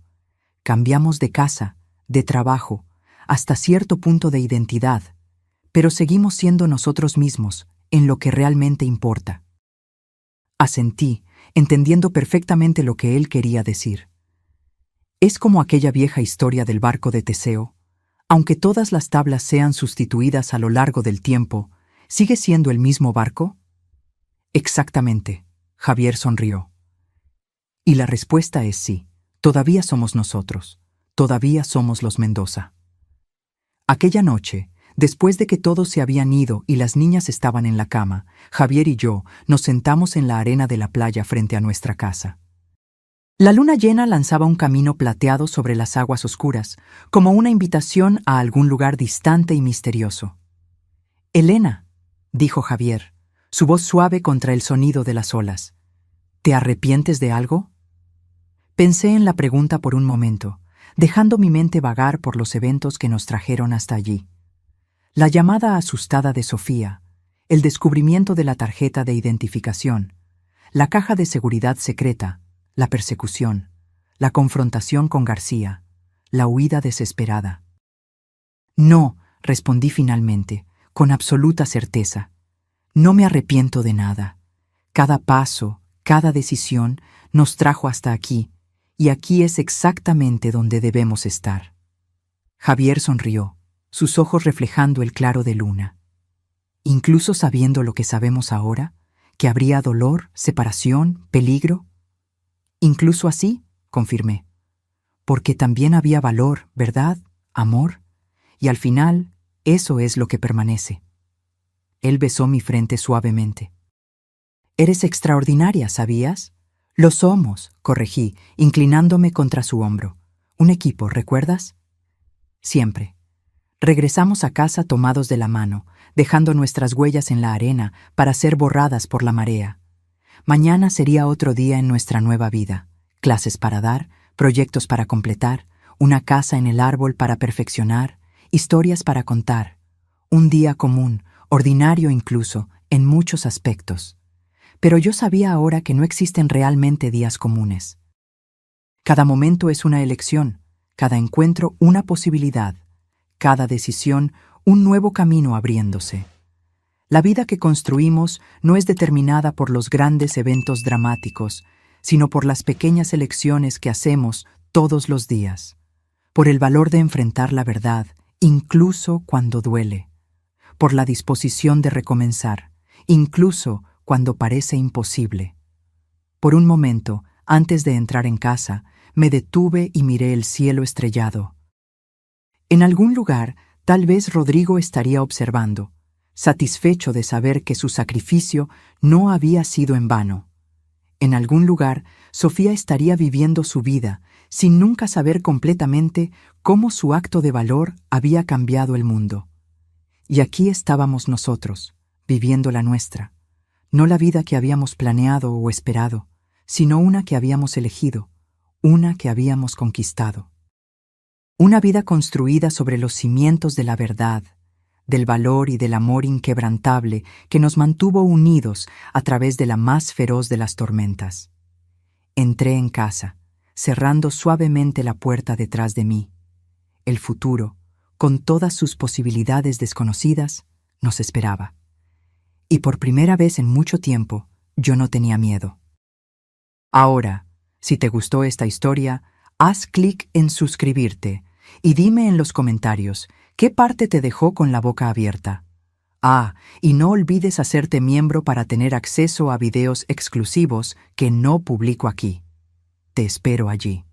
S1: Cambiamos de casa, de trabajo, hasta cierto punto de identidad, pero seguimos siendo nosotros mismos, en lo que realmente importa. Asentí, entendiendo perfectamente lo que él quería decir. Es como aquella vieja historia del barco de Teseo. Aunque todas las tablas sean sustituidas a lo largo del tiempo, ¿sigue siendo el mismo barco? Exactamente, Javier sonrió. Y la respuesta es sí, todavía somos nosotros, todavía somos los Mendoza. Aquella noche, después de que todos se habían ido y las niñas estaban en la cama, Javier y yo nos sentamos en la arena de la playa frente a nuestra casa. La luna llena lanzaba un camino plateado sobre las aguas oscuras, como una invitación a algún lugar distante y misterioso. «Elena», dijo Javier, su voz suave contra el sonido de las olas, «¿te arrepientes de algo?» Pensé en la pregunta por un momento, dejando mi mente vagar por los eventos que nos trajeron hasta allí. La llamada asustada de Sofía, el descubrimiento de la tarjeta de identificación, la caja de seguridad secreta, la persecución, la confrontación con García, la huida desesperada. «No», respondí finalmente, con absoluta certeza. «No me arrepiento de nada. Cada paso, cada decisión nos trajo hasta aquí, y aquí es exactamente donde debemos estar». Javier sonrió, sus ojos reflejando el claro de luna. «¿Incluso sabiendo lo que sabemos ahora? ¿Que habría dolor, separación, peligro?» «Incluso así», confirmé. «Porque también había valor, ¿verdad? Amor. Y al final, eso es lo que permanece». Él besó mi frente suavemente. «Eres extraordinaria, ¿sabías?» «Lo somos», corregí, inclinándome contra su hombro. «Un equipo, ¿recuerdas?» «Siempre». Regresamos a casa tomados de la mano, dejando nuestras huellas en la arena para ser borradas por la marea. Mañana sería otro día en nuestra nueva vida. Clases para dar, proyectos para completar, una casa en el árbol para perfeccionar, historias para contar. Un día común, ordinario incluso, en muchos aspectos. Pero yo sabía ahora que no existen realmente días comunes. Cada momento es una elección, cada encuentro una posibilidad, cada decisión un nuevo camino abriéndose. La vida que construimos no es determinada por los grandes eventos dramáticos, sino por las pequeñas elecciones que hacemos todos los días, por el valor de enfrentar la verdad, incluso cuando duele, por la disposición de recomenzar, incluso cuando parece imposible. Por un momento, antes de entrar en casa, me detuve y miré el cielo estrellado. En algún lugar, tal vez Rodrigo estaría observando, satisfecho de saber que su sacrificio no había sido en vano. En algún lugar, Sofía estaría viviendo su vida, sin nunca saber completamente cómo su acto de valor había cambiado el mundo. Y aquí estábamos nosotros, viviendo la nuestra, no la vida que habíamos planeado o esperado, sino una que habíamos elegido, una que habíamos conquistado. Una vida construida sobre los cimientos de la verdad, del valor y del amor inquebrantable que nos mantuvo unidos a través de la más feroz de las tormentas. Entré en casa, cerrando suavemente la puerta detrás de mí. El futuro, con todas sus posibilidades desconocidas, nos esperaba. Y por primera vez en mucho tiempo, yo no tenía miedo. Ahora, si te gustó esta historia, haz clic en suscribirte y dime en los comentarios qué parte te dejó con la boca abierta. Y no olvides hacerte miembro para tener acceso a videos exclusivos que no publico aquí. Te espero allí.